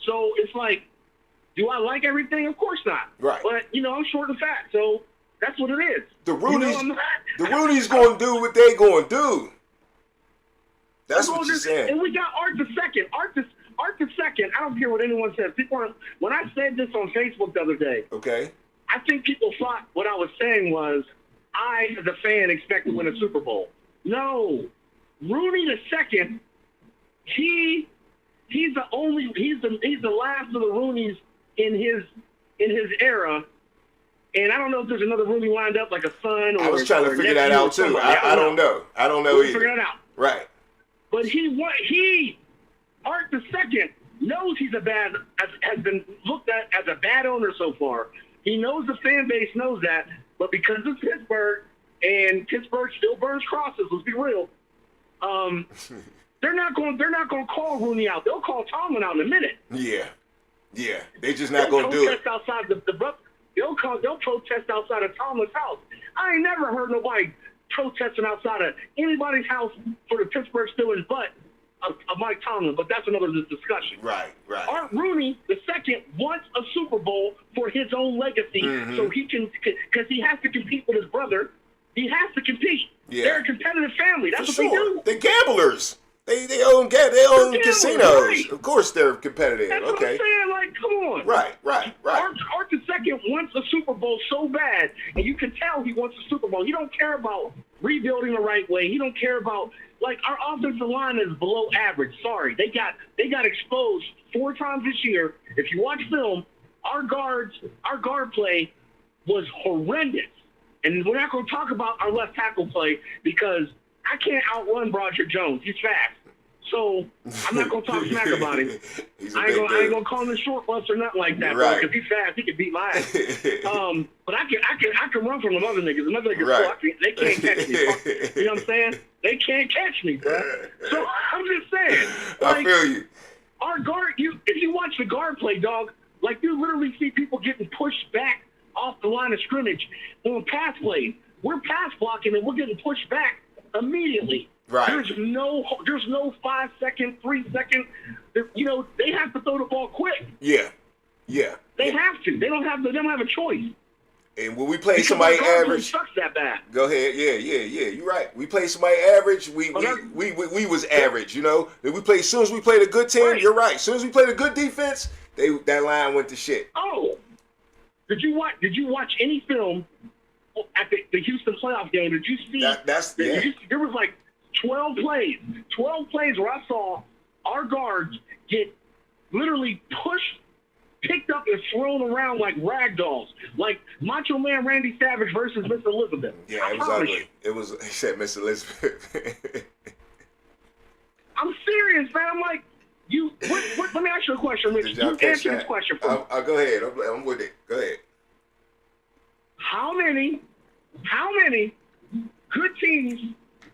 So it's like, do I like everything? Of course not. Right. But, I'm short and fat, so that's what it is. The Rooney's going to do what they going to do. That's what you're saying. And we got Art the Second. Art the Second, I don't care what anyone says. When I said this on Facebook the other day, okay, I think people thought what I was saying was I, as a fan, expect to win a Super Bowl. No. Rooney the Second, he's the last of the Rooneys in his era. And I don't know if there's another Rooney lined up, like a son or I was trying to figure that out too. I don't know. I don't know either. Figure that out. Right. But Art the Second knows has been looked at as a bad owner so far. He knows the fan base knows that, but because of Pittsburgh and Pittsburgh still burns crosses, let's be real. They're not going to call Rooney out. They'll call Tomlin out in a minute. Yeah. They just not going to do it. Outside they'll protest outside of Tomlin's house. I ain't never heard nobody protesting outside of anybody's house for the Pittsburgh Steelers, but of Mike Tomlin. But that's another discussion. Right. Art Rooney II wants a Super Bowl for his own legacy, so he can, because he has to compete with his brother. He has to compete. Yeah. They're a competitive family. That's For what they do. They're gamblers. They own casinos. Right. Of course they're competitive. That's what I'm saying. Like, come on. Right. Art II wants a Super Bowl so bad, and you can tell he wants a Super Bowl. He don't care about rebuilding the right way. He don't care about, like, our offensive line is below average. Sorry, they got exposed 4 times this year. If you watch film, our guard play was horrendous. And we're not going to talk about our left tackle play because I can't outrun Roger Jones. He's fast. So I'm not going to talk smack about him. I ain't going to call him a short bus or nothing like that, right. Because he's fast. He can beat my ass. But I can run from them other niggas. Them other niggas, right. they can't catch me. You know what I'm saying? They can't catch me, bro. So I'm just saying. Like, I feel you. Our guard, if you watch the guard play, dog, like you literally see people getting pushed back off the line of scrimmage on pass plays. We're pass blocking and we're getting pushed back immediately. Right. There's no 5 second, 3 second. You know, they have to throw the ball quick. Yeah. They have to. They don't have a choice. And when we play because somebody our guard average, sucks that bad. Go ahead. Yeah. You're right. We play somebody average. We was average. You know. If we play as soon as we played a good team. Right. You're right. As soon as we played a good defense, that line went to shit. Oh, did you watch any film at the Houston playoff game? Did you see? There was like 12 plays where I saw our guards get literally pushed, picked up, and thrown around like rag dolls, like Macho Man Randy Savage versus Miss Elizabeth. Yeah, it was ugly. He said Miss Elizabeth. I'm serious, man. I'm like, let me ask you a question, Rich. You answer this question for me. Go ahead. I'm with it. Go ahead. How many good teams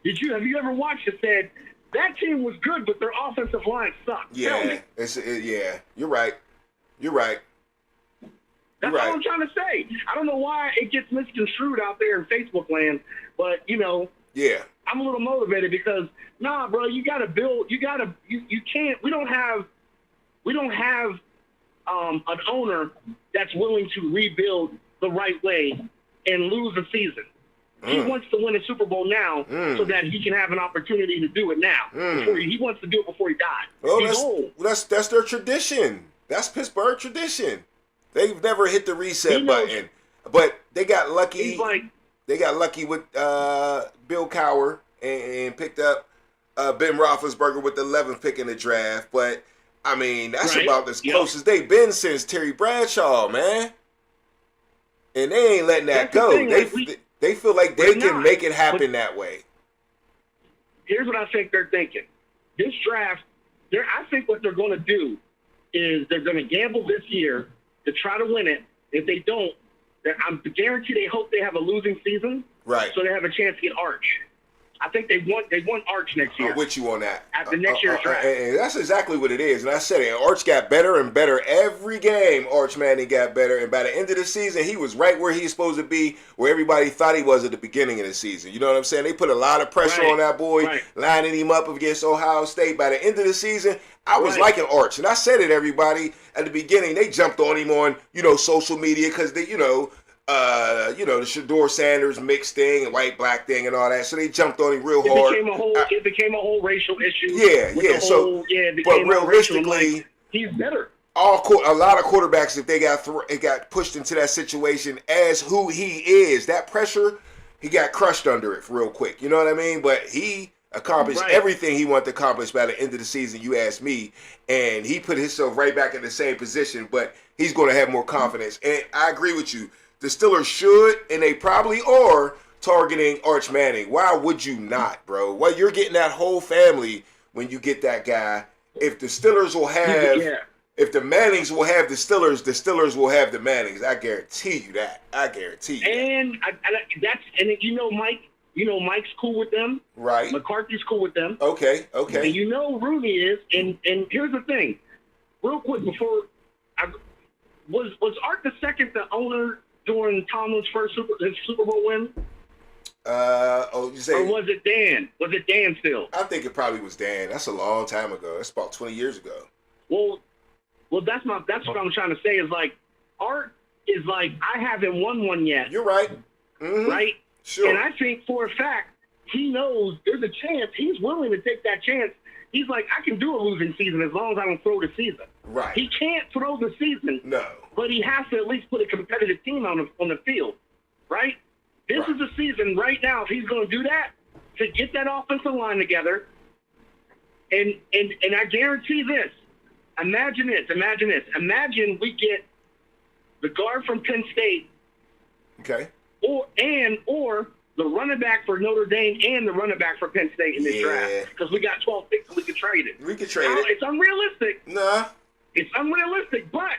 have you ever watched that said that team was good, but their offensive line sucked? Yeah, You're right. That's all I'm trying to say. I don't know why it gets misconstrued out there in Facebook land, but yeah, I'm a little motivated because bro, you got to build. You can't. We don't have an owner that's willing to rebuild the right way and lose a season. He wants to win a Super Bowl now so that he can have an opportunity to do it now. He wants to do it before he dies. Oh, that's their tradition. That's Pittsburgh tradition. They've never hit the reset button, but they got lucky. They got lucky with Bill Cowher and picked up Ben Roethlisberger with the 11th pick in the draft. But I mean, that's about as close as they've been since Terry Bradshaw, man. And they ain't letting that go. They feel like they can make it happen that way. Here's what I think they're thinking. This draft, I think what they're going to do is they're going to gamble this year to try to win it. If they don't, I'm guaranteed they hope they have a losing season, right? So they have a chance to get Arch. I think they want Arch next year. I'm with you on that. After next year's draft. And that's exactly what it is. And I said it. Arch got better and better every game. Arch Manning got better. And by the end of the season, he was right where he's supposed to be, where everybody thought he was at the beginning of the season. You know what I'm saying? They put a lot of pressure on that boy, lining him up against Ohio State. By the end of the season, I was liking Arch. And I said it, everybody, at the beginning. They jumped on him on, social media because they, the Shedeur Sanders mixed thing and white-black thing and all that. So they jumped on him real hard. It became a whole racial issue. Yeah. But realistically, he's better. A lot of quarterbacks, if they got pushed into that situation as who he is, that pressure, he got crushed under it real quick. You know what I mean? But he accomplished everything he wanted to accomplish by the end of the season, you ask me. And he put himself right back in the same position, but he's going to have more confidence. And I agree with you. The Steelers should, and they probably are, targeting Arch Manning. Why would you not, bro? Well, you're getting that whole family when you get that guy. If the Steelers will have, if the Mannings will have the Steelers will have the Mannings. I guarantee you that. And Mike's cool with them. Right. McCarthy's cool with them. Okay. And Rooney is. And here's the thing, real quick before was Art II the owner during Tomlin's first Super Bowl win? You say? Or was it Dan? Was it Dan still? I think it probably was Dan. That's a long time ago. That's about 20 years ago. Well, that's what I'm trying to say is like Art is like I haven't won one yet. You're right. Mm-hmm. Right? Sure. And I think for a fact he knows there's a chance. He's willing to take that chance. He's like, I can do a losing season as long as I don't throw the season. Right. He can't throw the season. No. But he has to at least put a competitive team on the field. Right? This is the season right now. If he's going to do that, to get that offensive line together, and I guarantee this. Imagine this. Imagine we get the guard from Penn State. Okay. Or the running back for Notre Dame and the running back for Penn State in this draft. Because we got 12 picks and we could trade it. We could trade it. It's unrealistic. Nah. It's unrealistic, but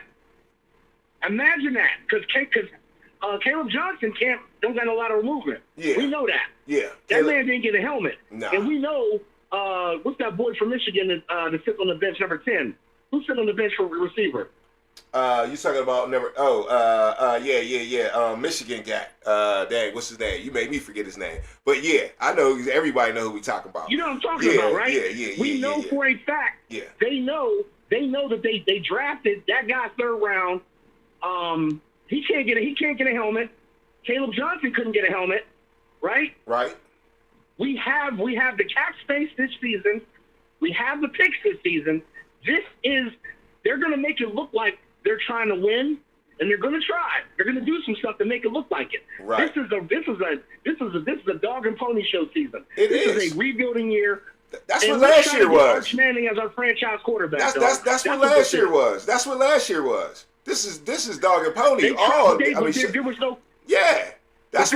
imagine that. Because Caleb Johnson don't got a lot of movement. Yeah. We know that. Yeah. That man didn't get a helmet. Nah. And we know, what's that boy from Michigan that sits on the bench, number 10? Who's sitting on the bench for receiver? You talking about Michigan guy. Dang, what's his name? You made me forget his name. But yeah, I know everybody know who we talking about. You know what I'm talking about, right? We know for a fact. Yeah. They know that they drafted that guy third round. He can't get a helmet. Caleb Johnson couldn't get a helmet, right? Right. We have the cap space this season. We have the picks this season. They're going to make it look like they're trying to win, and they're going to try. They're going to do some stuff to make it look like it. Right. This is a dog and pony show season. This is a rebuilding year. That's what last year was. Arch Manning as our franchise quarterback. That's what last year was. That's what last year was. This is dog and pony. There was no. Yeah. If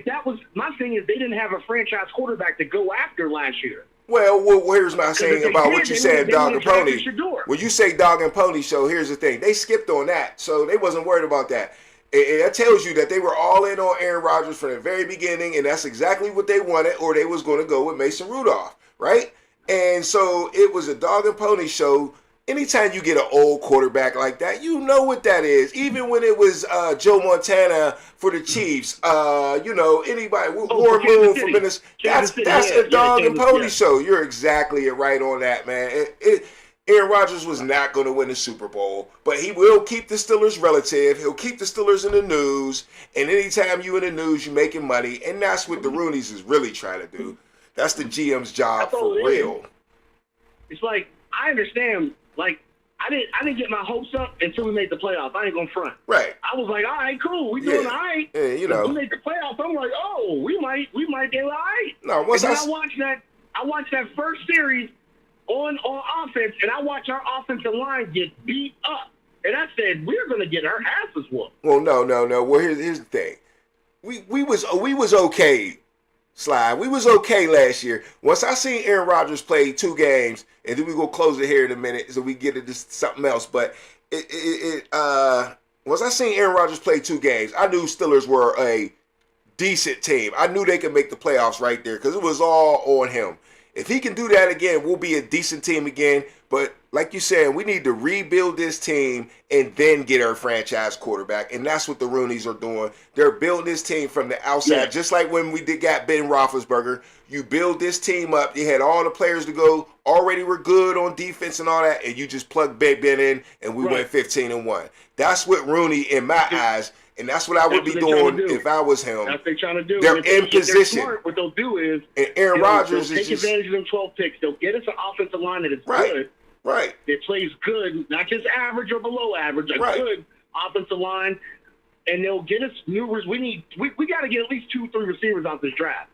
that was my thing is they didn't have a franchise quarterback to go after last year. Well, here's my saying about what you said, dog and pony. When you say dog and pony show, here's the thing. They skipped on that, so they wasn't worried about that. It tells you that they were all in on Aaron Rodgers from the very beginning, and that's exactly what they wanted, or they was going to go with Mason Rudolph, right? And so it was a dog and pony show. Anytime you get an old quarterback like that, you know what that is. Even when it was Joe Montana for the Chiefs, anybody, Warren Moon for Minnesota, that's a dog and pony show. You're exactly right on that, man. Aaron Rodgers was not going to win the Super Bowl, but he will keep the Steelers relative. He'll keep the Steelers in the news, and anytime you in the news, you're making money, and that's what the Roonies is really trying to do. That's the GM's job for real. It's like, I understand. Like, I didn't get my hopes up until we made the playoffs. I ain't gonna front. Right. I was like, all right, cool. We doing all right. Yeah, we made the playoffs. I'm like, oh, we might get all right. No, I watched that first series on offense, and I watched our offensive line get beat up, and I said we're gonna get our asses whooped. Well, no. Well, here's the thing. We was okay. Sly, we was okay last year. Once I seen Aaron Rodgers play 2 games, and then we go close it here in a minute so we get into something else. But once I seen Aaron Rodgers play 2 games, I knew Steelers were a decent team. I knew they could make the playoffs right there because it was all on him. If he can do that again, we'll be a decent team again. But like you said, we need to rebuild this team and then get our franchise quarterback. And that's what the Roonies are doing. They're building this team from the outside, just like when we got Ben Roethlisberger. You build this team up. You had all the players to go. Already were good on defense and all that. And you just plug Big Ben in, and we went 15-1. That's what Rooney, in my eyes, and that's what I would be doing if I was him. That's what they're trying to do. They're in position. Smart, what they'll do is, and Aaron Rodgers take advantage of them 12 picks. They'll get us an offensive line that is good. Right. It plays good, not just average or below average, good offensive line, and they'll get us numerous. We got to get at least 2-3 receivers out this draft.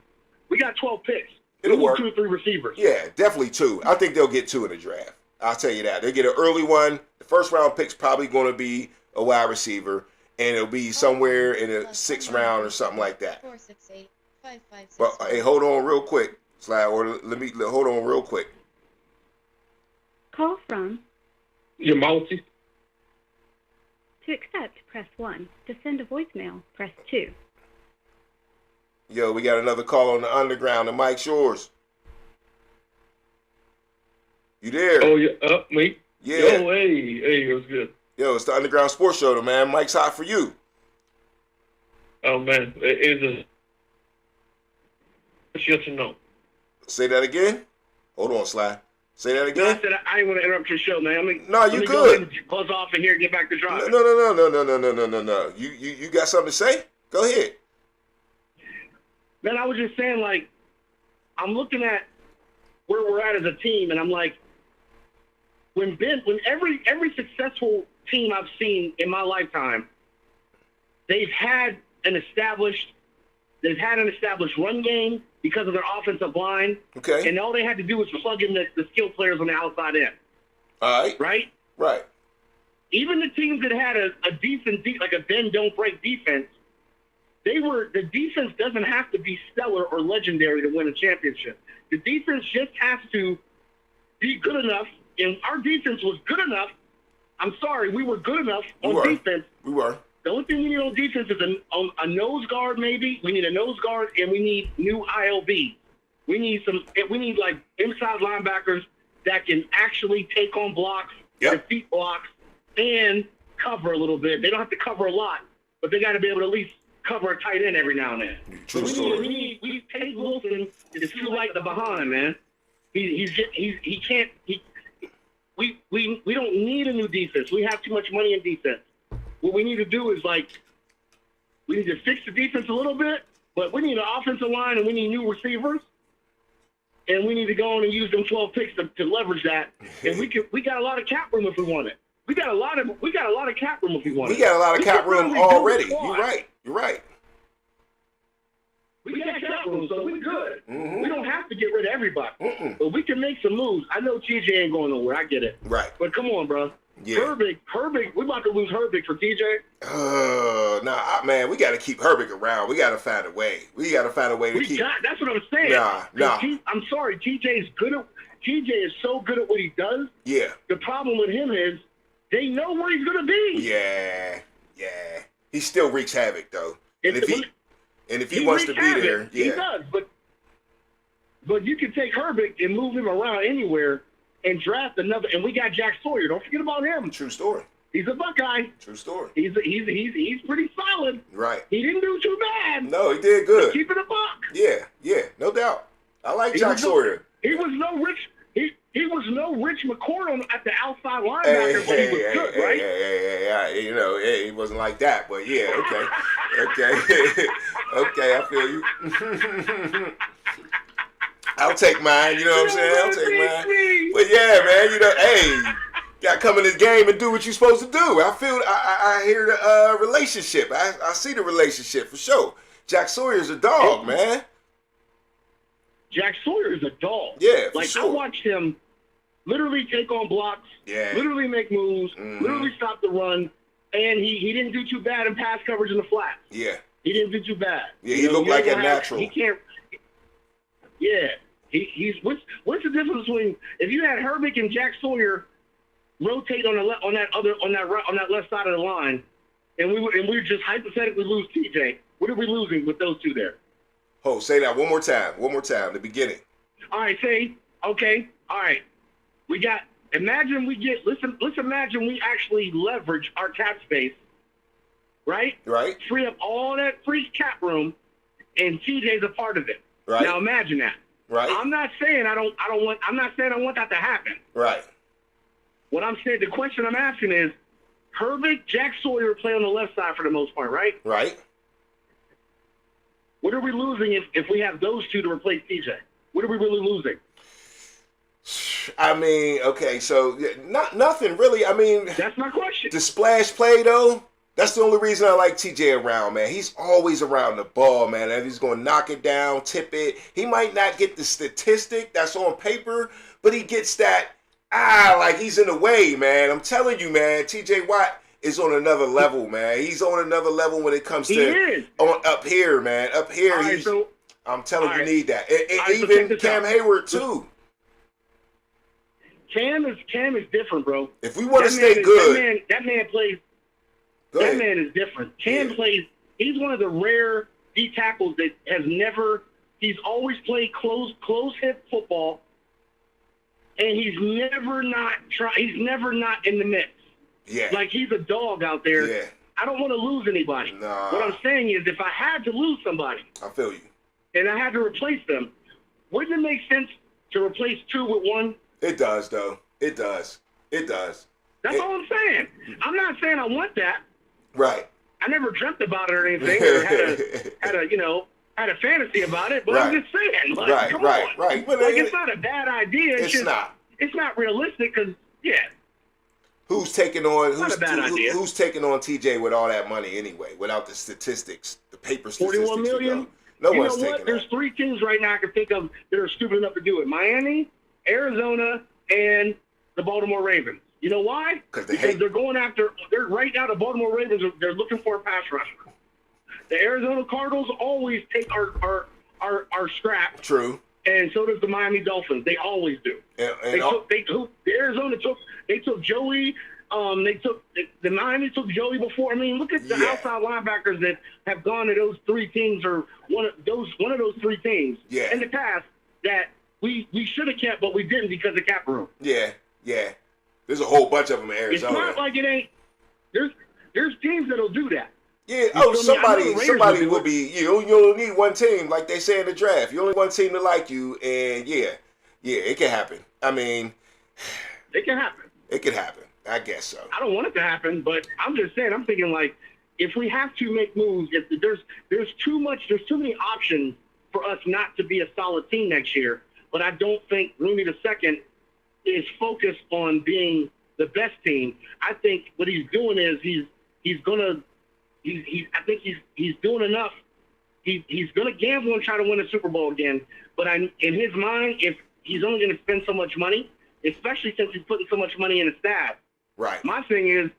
We got 12 picks. It'll work. 2 or 3 receivers. Yeah, definitely 2. I think they'll get 2 in the draft. I'll tell you that. They'll get an early one. The first round pick's probably going to be a wide receiver, and it'll be somewhere in the 6th round or something like that. 468-5564. But hey, hold on real quick, Sly, or hold on real quick. Call from your multi. To accept, press 1. To send a voicemail, press 2. Yo, we got another call on the underground. The mic's yours. You there? Oh, yeah, me? Yeah. Yo, hey, it was good. Yo, it's the Underground Sports Show, man. Mike's hot for you. Oh man, it is it's yes or no. Say that again. Hold on, Sly. Say that again. No, I said I didn't want to interrupt your show, man. No, you good. Go ahead and buzz off in here and get back to driving. No. You got something to say? Go ahead. Man, I was just saying, like, I'm looking at where we're at as a team, and I'm like, when every successful team I've seen in my lifetime, they've had an established run game because of their offensive line. Okay. And all they had to do was plug in the skill players on the outside end. All right. Right? Right. Even the teams that had a decent, like a bend don't break defense, the defense doesn't have to be stellar or legendary to win a championship. The defense just has to be good enough, and our defense was good enough. I'm sorry, we were good enough on defense. We were. The only thing we need on defense is a nose guard, maybe. We need a nose guard, and we need new ILB. We need like inside linebackers that can actually take on blocks, defeat blocks, and cover a little bit. They don't have to cover a lot, but they got to be able to at least cover a tight end every now and then. True story. We need Tate Wilson is too light the behind, man. We don't need a new defense. We have too much money in defense. What we need to do is, like, we need to fix the defense a little bit, but we need an offensive line and we need new receivers, and we need to go on and use them 12 picks to leverage that. And we got a lot of cap room if we want it. We got a lot of cap room if we want it. We got a lot of cap room already. You're right. We got cap room, so we're good. Mm-hmm. We don't have to get rid of everybody, but we can make some moves. I know TJ ain't going nowhere. I get it. Right. But come on, bro. Yeah. Herbig, we're about to lose Herbig for TJ. Man, we got to keep Herbig around. We got to find a way. To keep. That's what I'm saying. Nah. I'm sorry, TJ is so good at what he does. Yeah. The problem with him is they know where he's gonna be. Yeah. He still wreaks havoc though. And if he wants to be there, he does. But you can take Herbig and move him around anywhere and draft another. And we got Jack Sawyer. Don't forget about him. True story. He's a Buckeye. True story. He's pretty solid. Right. He didn't do too bad. No, he did good. Keep it a buck. Yeah, no doubt. I like Jack Sawyer. He was no Rich McCord at the outside linebacker, but he was good, right? Yeah. He wasn't like that, but yeah, okay. Okay, I feel you. I'll take mine, you know what I'm saying? I'll take mine. But yeah, man, gotta come in this game and do what you're supposed to do. I hear the relationship. I see the relationship for sure. Jack Sawyer's a dog, man. Jack Sawyer is a dog. Yeah, for like sure. I watched him literally take on blocks, literally make moves, literally stop the run, and he didn't do too bad in pass coverage in the flats. Yeah. He didn't do too bad. Yeah, he looked like a natural. He can't. Yeah. He's what's the difference between if you had Herbig and Jack Sawyer rotate on that left side of the line, and we just hypothetically lose TJ? What are we losing with those two there? Oh, say that one more time. The beginning. All right, okay. All right. Let's imagine we actually leverage our cap space, right? Right. Free up all that free cap room, and TJ's a part of it. Right. Now imagine that. Right. I'm not saying I want that to happen. Right. What I'm saying, the question I'm asking is, Herbig, Jack Sawyer play on the left side for the most part, right? Right. What are we losing if we have those two to replace TJ? What are we really losing? I mean, okay, so nothing really. I mean, that's my question. The splash play, though, that's the only reason I like TJ around, man. He's always around the ball, man, and he's going to knock it down, tip it. He might not get the statistic that's on paper, but he gets that, like he's in the way, man. I'm telling you, man, TJ Watt is on another level, man. He's on another level when it comes to up here, man. Up here, I'm telling you, need that. And even Cam Hayward, too. Cam is different, bro. If we want to stay good. That man plays. That man is different. Cam plays. He's one of the rare D tackles that has never. He's always played close hit football, and he's never not in the mix. Yeah. Like he's a dog out there. Yeah. I don't want to lose anybody. Nah. What I'm saying is if I had to lose somebody. I feel you. And I had to replace them, wouldn't it make sense to replace 2 with 1? It does, though. It does. That's all I'm saying. I'm not saying I want that. Right. I never dreamt about it or anything, or had a fantasy about it. But Right. I'm just saying, like, Right, come right, on. right. But Like, it's not a bad idea. It's just, not. It's not realistic because, Who's taking on Not a bad idea. who's taking on TJ with all that money anyway, without the statistics, the paper statistics? 41 million. to go? No You one's know what? taking There's that. 3 teams right now I can think of that are stupid enough to do it: Miami, Arizona, and the Baltimore Ravens. You know why? Because they're going after. They're right now. The Baltimore Ravens they're looking for a pass rusher. The Arizona Cardinals always take our scrap. True. And so does the Miami Dolphins. They always do. The Arizona took Joey. The Miami took Joey before. I mean, look at the outside linebackers that have gone to those 3 teams, or one of those 3 teams in the past that we should have kept, but we didn't because of cap room. Yeah. There's a whole bunch of them in Arizona. It's not like it ain't. There's teams that'll do that. Yeah. You feel me? Somebody will be. You only need one team, like they say in the draft. You only want one team to like you, and it can happen. I mean, it can happen. It can happen. I guess so. I don't want it to happen, but I'm just saying. I'm thinking like, if we have to make moves, if there's too many options for us not to be a solid team next year. But I don't think Rooney II is focused on being the best team. I think what he's doing is he's doing enough. He's gonna gamble and try to win a Super Bowl again. But in his mind, if he's only gonna spend so much money, especially since he's putting so much money in his staff. Right. My thing is,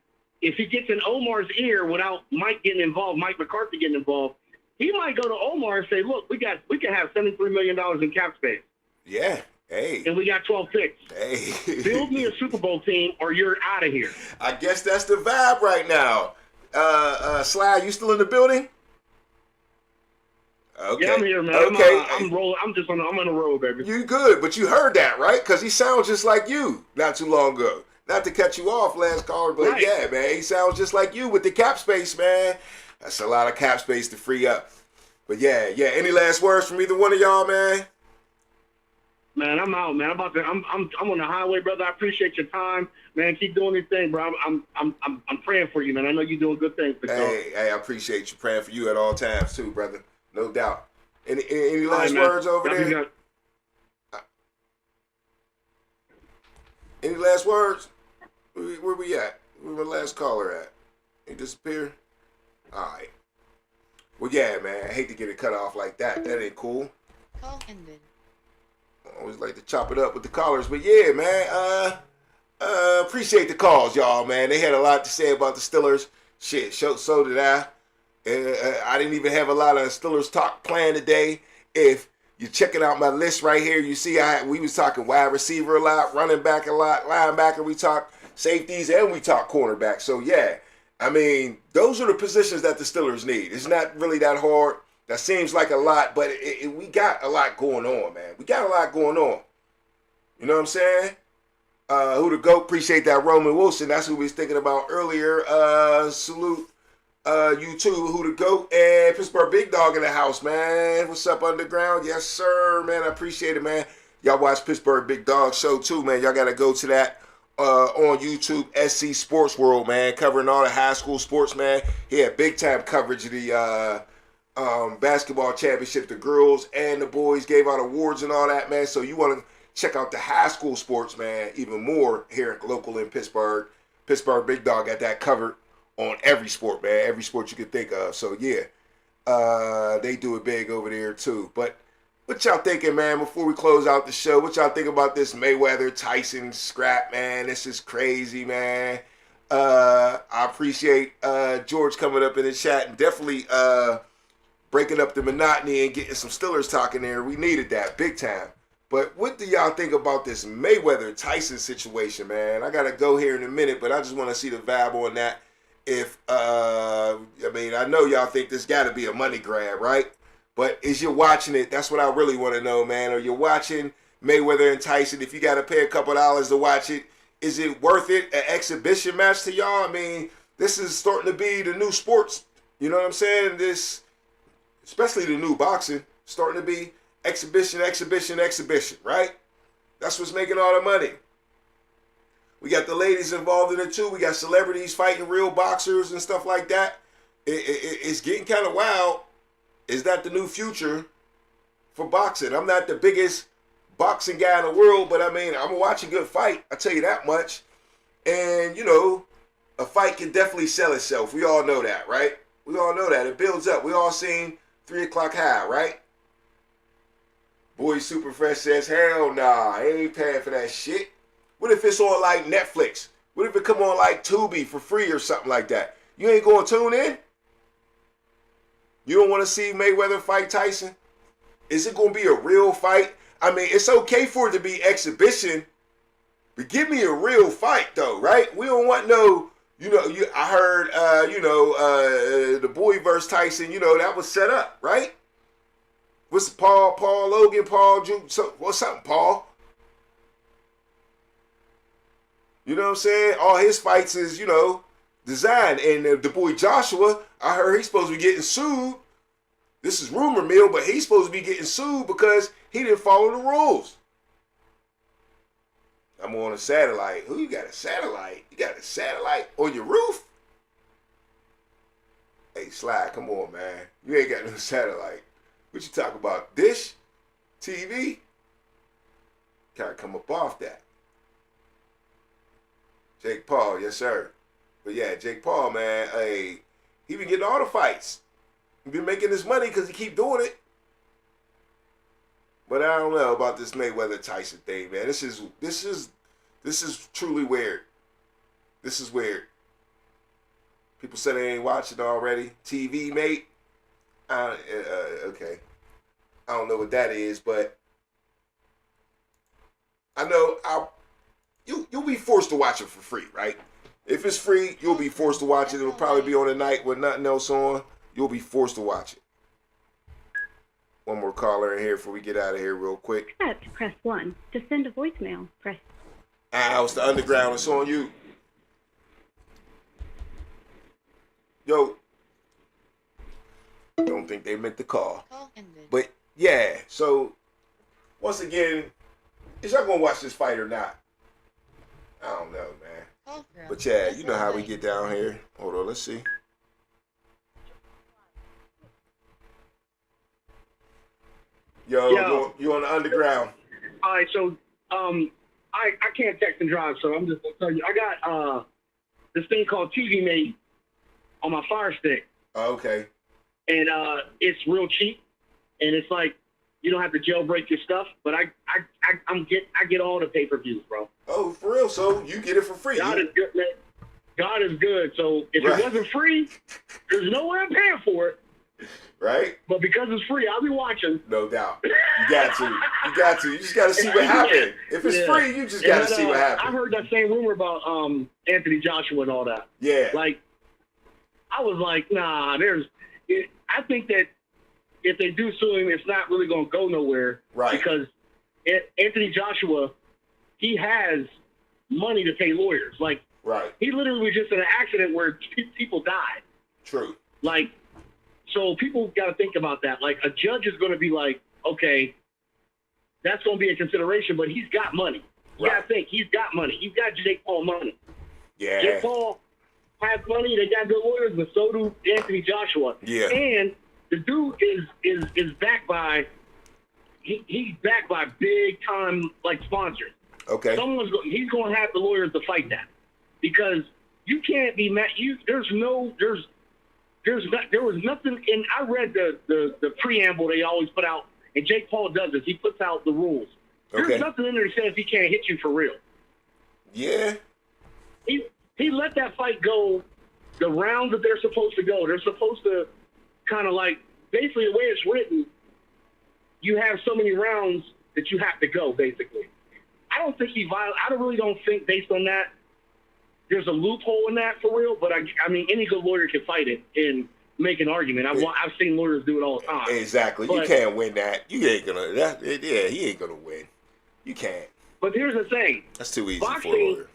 if he gets in Omar's ear without Mike getting involved, Mike McCarthy getting involved, he might go to Omar and say, "Look, we can have $73 million in cap space. Yeah. Hey. And we got 12 picks. Hey. Build me a Super Bowl team or you're out of here." I guess that's the vibe right now. Sly, you still in the building? Okay. Yeah, I'm here, man. Okay. I'm rolling. I'm on a roll, baby. You good, but you heard that, right? Because he sounds just like you not too long ago. Not to cut you off, last caller, but Right. yeah, man, he sounds just like you with the cap space, man. That's a lot of cap space to free up. But yeah. Any last words from either one of y'all, man? Man, I'm out, man. I'm on the highway, brother. I appreciate your time, man. Keep doing your thing, bro. I'm praying for you, man. I know you're doing good things. Hey, I appreciate you, praying for you at all times too, brother. No doubt. Any last words over there? Any last words? Where we at? Where the last caller at? He disappeared? All right. Well, yeah, man. I hate to get it cut off like that. That ain't cool. Call ended. I always like to chop it up with the callers, but yeah, man. Appreciate the calls, y'all, man. They had a lot to say about the Steelers. Shit, so did I. I didn't even have a lot of Steelers talk planned today. If you're checking out my list right here, you see we was talking wide receiver a lot, running back a lot, linebacker, we talk safeties, and we talk cornerback. So yeah, I mean, those are the positions that the Steelers need. It's not really that hard. That seems like a lot, but we got a lot going on, man. We got a lot going on. You know what I'm saying? Who the GOAT? Appreciate that, Roman Wilson. That's who we was thinking about earlier. Salute you too, who the GOAT, and Pittsburgh Big Dog in the house, man. What's up, Underground? Yes, sir, man. I appreciate it, man. Y'all watch Pittsburgh Big Dog show too, man. Y'all got to go to that on YouTube, SC Sports World, man, covering all the high school sports, man. He had big time coverage of the basketball championship. The girls and the boys gave out awards and all that, man. So you want to check out the high school sports, man, even more here local in Pittsburgh. Pittsburgh Big Dog got that covered on every sport, man. Every sport you could think of. So yeah, they do it big over there too. But what y'all thinking, man, before we close out the show? What y'all think about this Mayweather-Tyson scrap, man? This is crazy, man. I appreciate George coming up in the chat and definitely breaking up the monotony and getting some Steelers talking there. We needed that big time. But what do y'all think about this Mayweather-Tyson situation, man? I got to go here in a minute, but I just want to see the vibe on that. If, I know y'all think this got to be a money grab, right? But as you're watching it, that's what I really want to know, man. Are you watching Mayweather and Tyson? If you got to pay a couple dollars to watch it, Is it worth it? An exhibition match to y'all? I mean, this is starting to be the new sports. You know what I'm saying? This, especially the new boxing, starting to be exhibition, right? That's what's making all the money. We got the ladies involved in it too. We got celebrities fighting real boxers and stuff like that. It's getting kind of wild. Is that the new future for boxing? I'm not the biggest boxing guy in the world, but I mean, I'm gonna watch a good fight. I tell you that much. And you know, a fight can definitely sell itself. We all know that, right? We all know that. It builds up. We all seen 3 O'Clock High, right? Boy Super Fresh says, hell nah, I ain't paying for that shit. What if it's on like Netflix? What if it come on like Tubi for free or something like that? You ain't gonna tune in? You don't want to see Mayweather fight Tyson? Is it gonna be a real fight? I mean, it's okay for it to be exhibition, but give me a real fight though, right? We don't want no, I heard, the Boy versus Tyson, that was set up, right? What's Paul Logan, what's something, Paul? You know what I'm saying? All his fights is, designed. And the boy Joshua, I heard he's supposed to be getting sued. This is rumor mill, but he's supposed to be getting sued because he didn't follow the rules. I'm on a satellite. Who you got a satellite? You got a satellite on your roof? Hey, Sly, come on, man. You ain't got no satellite. What you talking about? Dish? TV? Gotta come up off that. Jake Paul, yes, sir. But yeah, Jake Paul, man, hey, he been getting all the fights. He been making his money because he keep doing it. But I don't know about this Mayweather Tyson thing, man. This is truly weird. This is weird. People say they ain't watching already. TV, mate. Okay. I don't know what that is, but I know you'll be forced to watch it for free, right? If it's free, you'll be forced to watch it. It'll probably be on a night with nothing else on. You'll be forced to watch it. One more caller in here before we get out of here real quick. Press 1. To send a voicemail, press... It's the Underground. It's on you. Yo. Don't think they meant to call. But, yeah. So, once again, is y'all going to watch this fight or not? I don't know, man. But, yeah, you know how we get down here. Hold on, let's see. Yo. You on the Underground. All right, so I can't text and drive, so I'm just going to tell you. I got this thing called TV Mate on my Fire Stick. Oh, okay. And it's real cheap, and it's like you don't have to jailbreak your stuff. But I get all the pay-per-views, bro. Oh, for real? So you get it for free? God is good, man. God is good. So if it wasn't free, there's no way I'm paying for it. Right? But because it's free, I'll be watching. No doubt. You got to. You just got to see what happened. If it's free, you just got to see what happened. I heard that same rumor about Anthony Joshua and all that. Yeah. Like, I was like, nah, I think that if they do sue him, it's not really going to go nowhere. Right. Because Anthony Joshua, he has money to pay lawyers. Like, right. He literally was just in an accident where people died. True. Like, so people got to think about that. Like, a judge is going to be like, okay, that's going to be a consideration, but he's got money. You got to think, he's got money. He's got Jake Paul money. Yeah. Jake Paul has money. They got good lawyers, but so do Anthony Joshua. Yeah. And the dude is backed by he's backed by big time like sponsors. Okay. He's going to have the lawyers to fight that because you can't be mad. There was nothing. And I read the preamble they always put out, and Jake Paul does this. He puts out the rules. There's nothing in there that says he can't hit you for real. Yeah. He let that fight go the rounds that they're supposed to go. They're supposed to kind of like, basically the way it's written, you have so many rounds that you have to go, basically. I don't think I really don't think based on that there's a loophole in that for real, but I mean, any good lawyer can fight it and make an argument. I've seen lawyers do it all the time. Exactly. But you can't win that. You ain't going to, he ain't going to win. You can't. But here's the thing. That's too easy boxing, for a lawyer.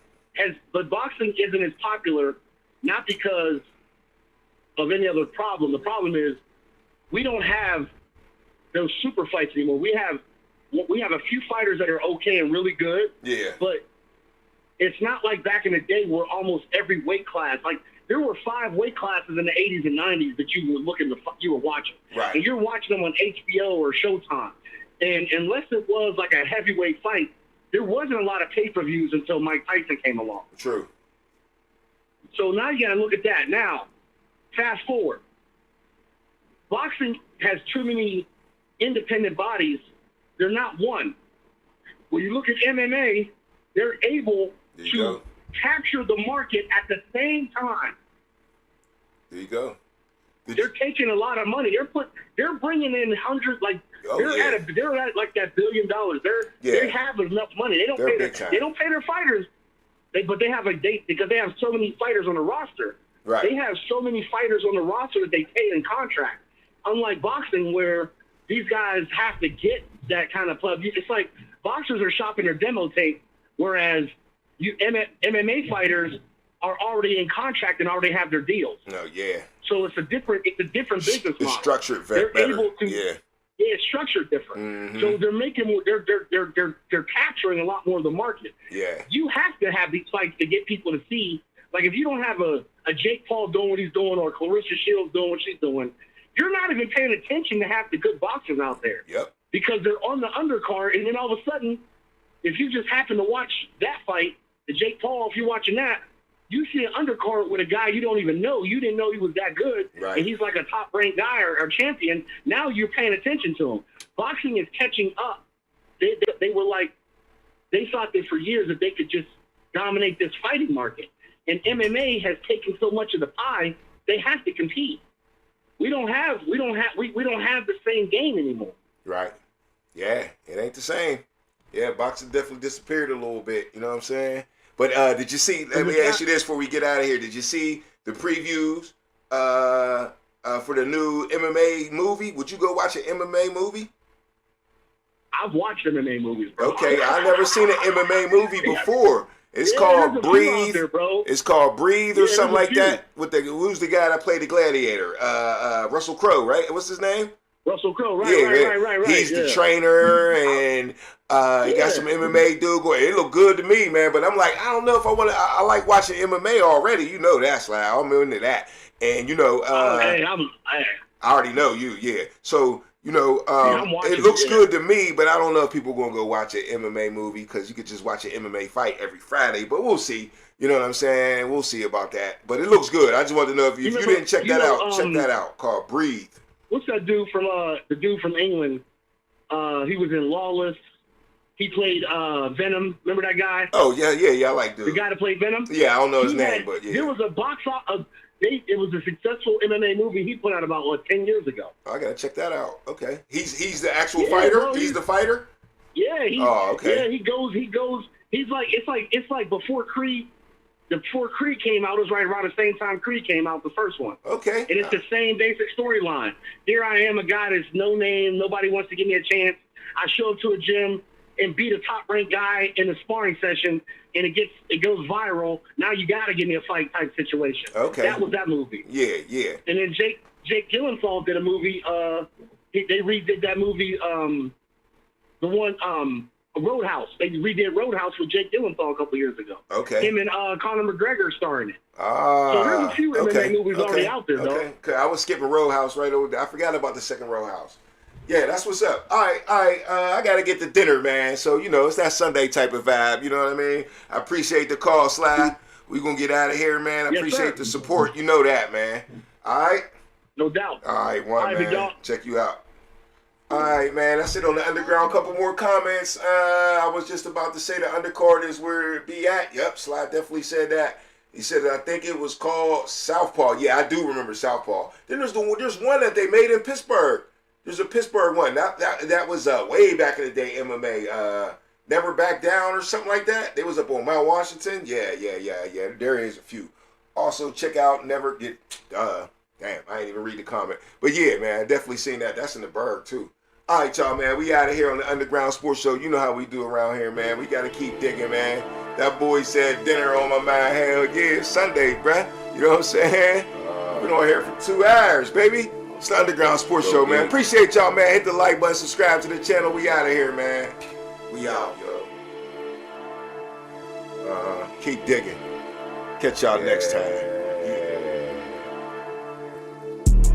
but boxing isn't as popular, not because of any other problem. The problem is we don't have those super fights anymore. We have a few fighters that are okay and really good. Yeah. But it's not like back in the day where almost every weight class, like there were 5 weight classes in the 80s and 90s that you were watching. Right. And you're watching them on HBO or Showtime. And unless it was like a heavyweight fight, there wasn't a lot of pay-per-views until Mike Tyson came along. True. So now you got to look at that. Now, fast forward. Boxing has too many independent bodies. They're not one. When you look at MMA, they're able to capture the market at the same time. There you go. They're taking a lot of money. They're bringing in hundreds, like they're at like that $1 billion. They have enough money. They don't pay their fighters. But they have because they have so many fighters on the roster. Right. They have so many fighters on the roster that they pay in contract. Unlike boxing, where these guys have to get that kind of club. It's like boxers are shopping their demo tape, whereas MMA fighters are already in contract and already have their deals. No, yeah. So it's a different business model. It's structured They're better. able to, yeah, it's structured different. Mm-hmm. So they're making more. They're capturing a lot more of the market. Yeah. You have to have these fights to get people to see. Like if you don't have a Jake Paul doing what he's doing or Clarissa Shields doing what she's doing, you're not even paying attention to half the good boxers out there. Yep. Because they're on the undercard, and then all of a sudden, if you just happen to watch that fight, the Jake Paul, if you're watching that, you see an undercard with a guy you don't even know. You didn't know he was that good, right. And he's like a top-ranked guy or champion. Now you're paying attention to him. Boxing is catching up. They were like, they thought that for years that they could just dominate this fighting market. And MMA has taken so much of the pie, they have to compete. We don't have the same game anymore. Right. Yeah, it ain't the same. Yeah, boxing definitely disappeared a little bit. You know what I'm saying? But did you see? Let me ask you this before we get out of here. Did you see the previews for the new MMA movie? Would you go watch an MMA movie? I've watched MMA movies, bro. Okay, I've never seen an MMA movie before. It's called Breathe. There, it's called Breathe or something like that. Who's the guy that played the Gladiator? Russell Crowe, right? What's his name? Russell Crowe, right. He's the trainer, and he got some MMA dude going. It looked good to me, man. But I'm like, I don't know if I want to. I like watching MMA already. You know that's like I'm into that, and you know, I already know you, yeah. So. You know, it looks good to me, but I don't know if people are going to go watch an MMA movie because you could just watch an MMA fight every Friday. But we'll see. You know what I'm saying? We'll see about that. But it looks good. I just wanted to know if you didn't check that out. Check that out. Called Breathe. What's that dude from the dude from England? He was in Lawless. He played Venom. Remember that guy? Oh yeah. I like dude. The guy that played Venom. Yeah, I don't know his name, but yeah. There was a it was a successful MMA movie he put out about 10 years ago. I gotta check that out. Okay, he's the actual fighter. Bro, he's the fighter. Yeah. Okay. Yeah, he goes. He's like it's like before Creed. Before Creed came out, it was right around the same time Creed came out, the first one. Okay. And it's the same basic storyline. Here I am, a guy that's no name. Nobody wants to give me a chance. I show up to a gym and beat a top-ranked guy in a sparring session, and it goes viral. Now you got to give me a fight type situation. Okay. That was that movie. Yeah. And then Jake Gyllenhaal did a movie. They redid that movie. The one Roadhouse. They redid Roadhouse with Jake Gyllenhaal a couple years ago. Okay. Him and Conor McGregor starring it. So there's a few MMA movies already out there, though. Okay. I was skipping Roadhouse right over there. I forgot about the second Roadhouse. Yeah, that's what's up. All right. I got to get to dinner, man. So, you know, it's that Sunday type of vibe. You know what I mean? I appreciate the call, Sly. We going to get out of here, man. I appreciate the support. You know that, man. All right? No doubt. All right, man. Check you out. All right, man. That's it on the underground. Couple more comments. I was just about to say the undercard is where it be at. Yep, Sly definitely said that. He said I think it was called Southpaw. Yeah, I do remember Southpaw. Then there's one that they made in Pittsburgh. There's a Pittsburgh one. That was way back in the day, MMA. Never Back Down or something like that. They was up on Mount Washington. Yeah. There is a few. Also, check out Never Get... damn, I ain't even read the comment. But yeah, man, definitely seen that. That's in the Berg, too. All right, y'all, man. We out of here on the Underground Sports Show. You know how we do around here, man. We got to keep digging, man. That boy said dinner on my mind. Hell yeah, it's Sunday, bruh. You know what I'm saying? Been on here for 2 hours, baby. It's the Underground Sports Show, man. Appreciate y'all, man. Hit the like button, subscribe to the channel. We out of here, man. We out, yo. Keep digging. Catch y'all next time.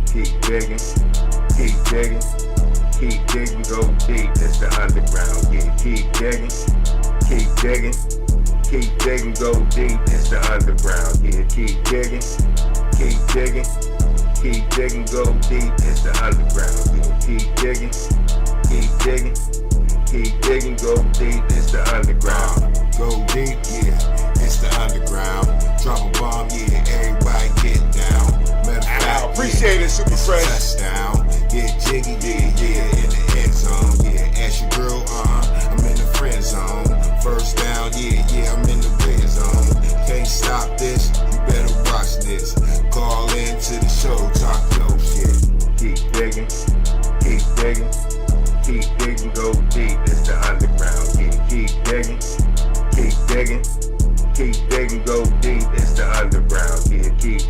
Keep digging. Keep digging. Keep digging. Go deep. It's the underground. Yeah, keep digging. Keep digging. Keep digging. Go deep. It's the underground. Yeah, keep digging. Keep digging. Keep digging, go deep, it's the underground. Yeah, keep digging, keep digging, keep digging, go deep, it's the underground. Go deep, yeah, it's the underground. Drop a bomb, yeah, everybody get down. Matter of fact, appreciate it, Super Fresh. Touchdown, get jiggy, yeah, in the end zone. Yeah, ask your girl, I'm in the friend zone. First down, yeah, I'm in the red zone. Can't stop this, you better watch this. Call into the show, talk your shit. Keep digging, keep digging, keep digging, go deep, it's the underground. Yeah, keep digging, keep digging, keep digging, go deep, it's the underground. Yeah, keep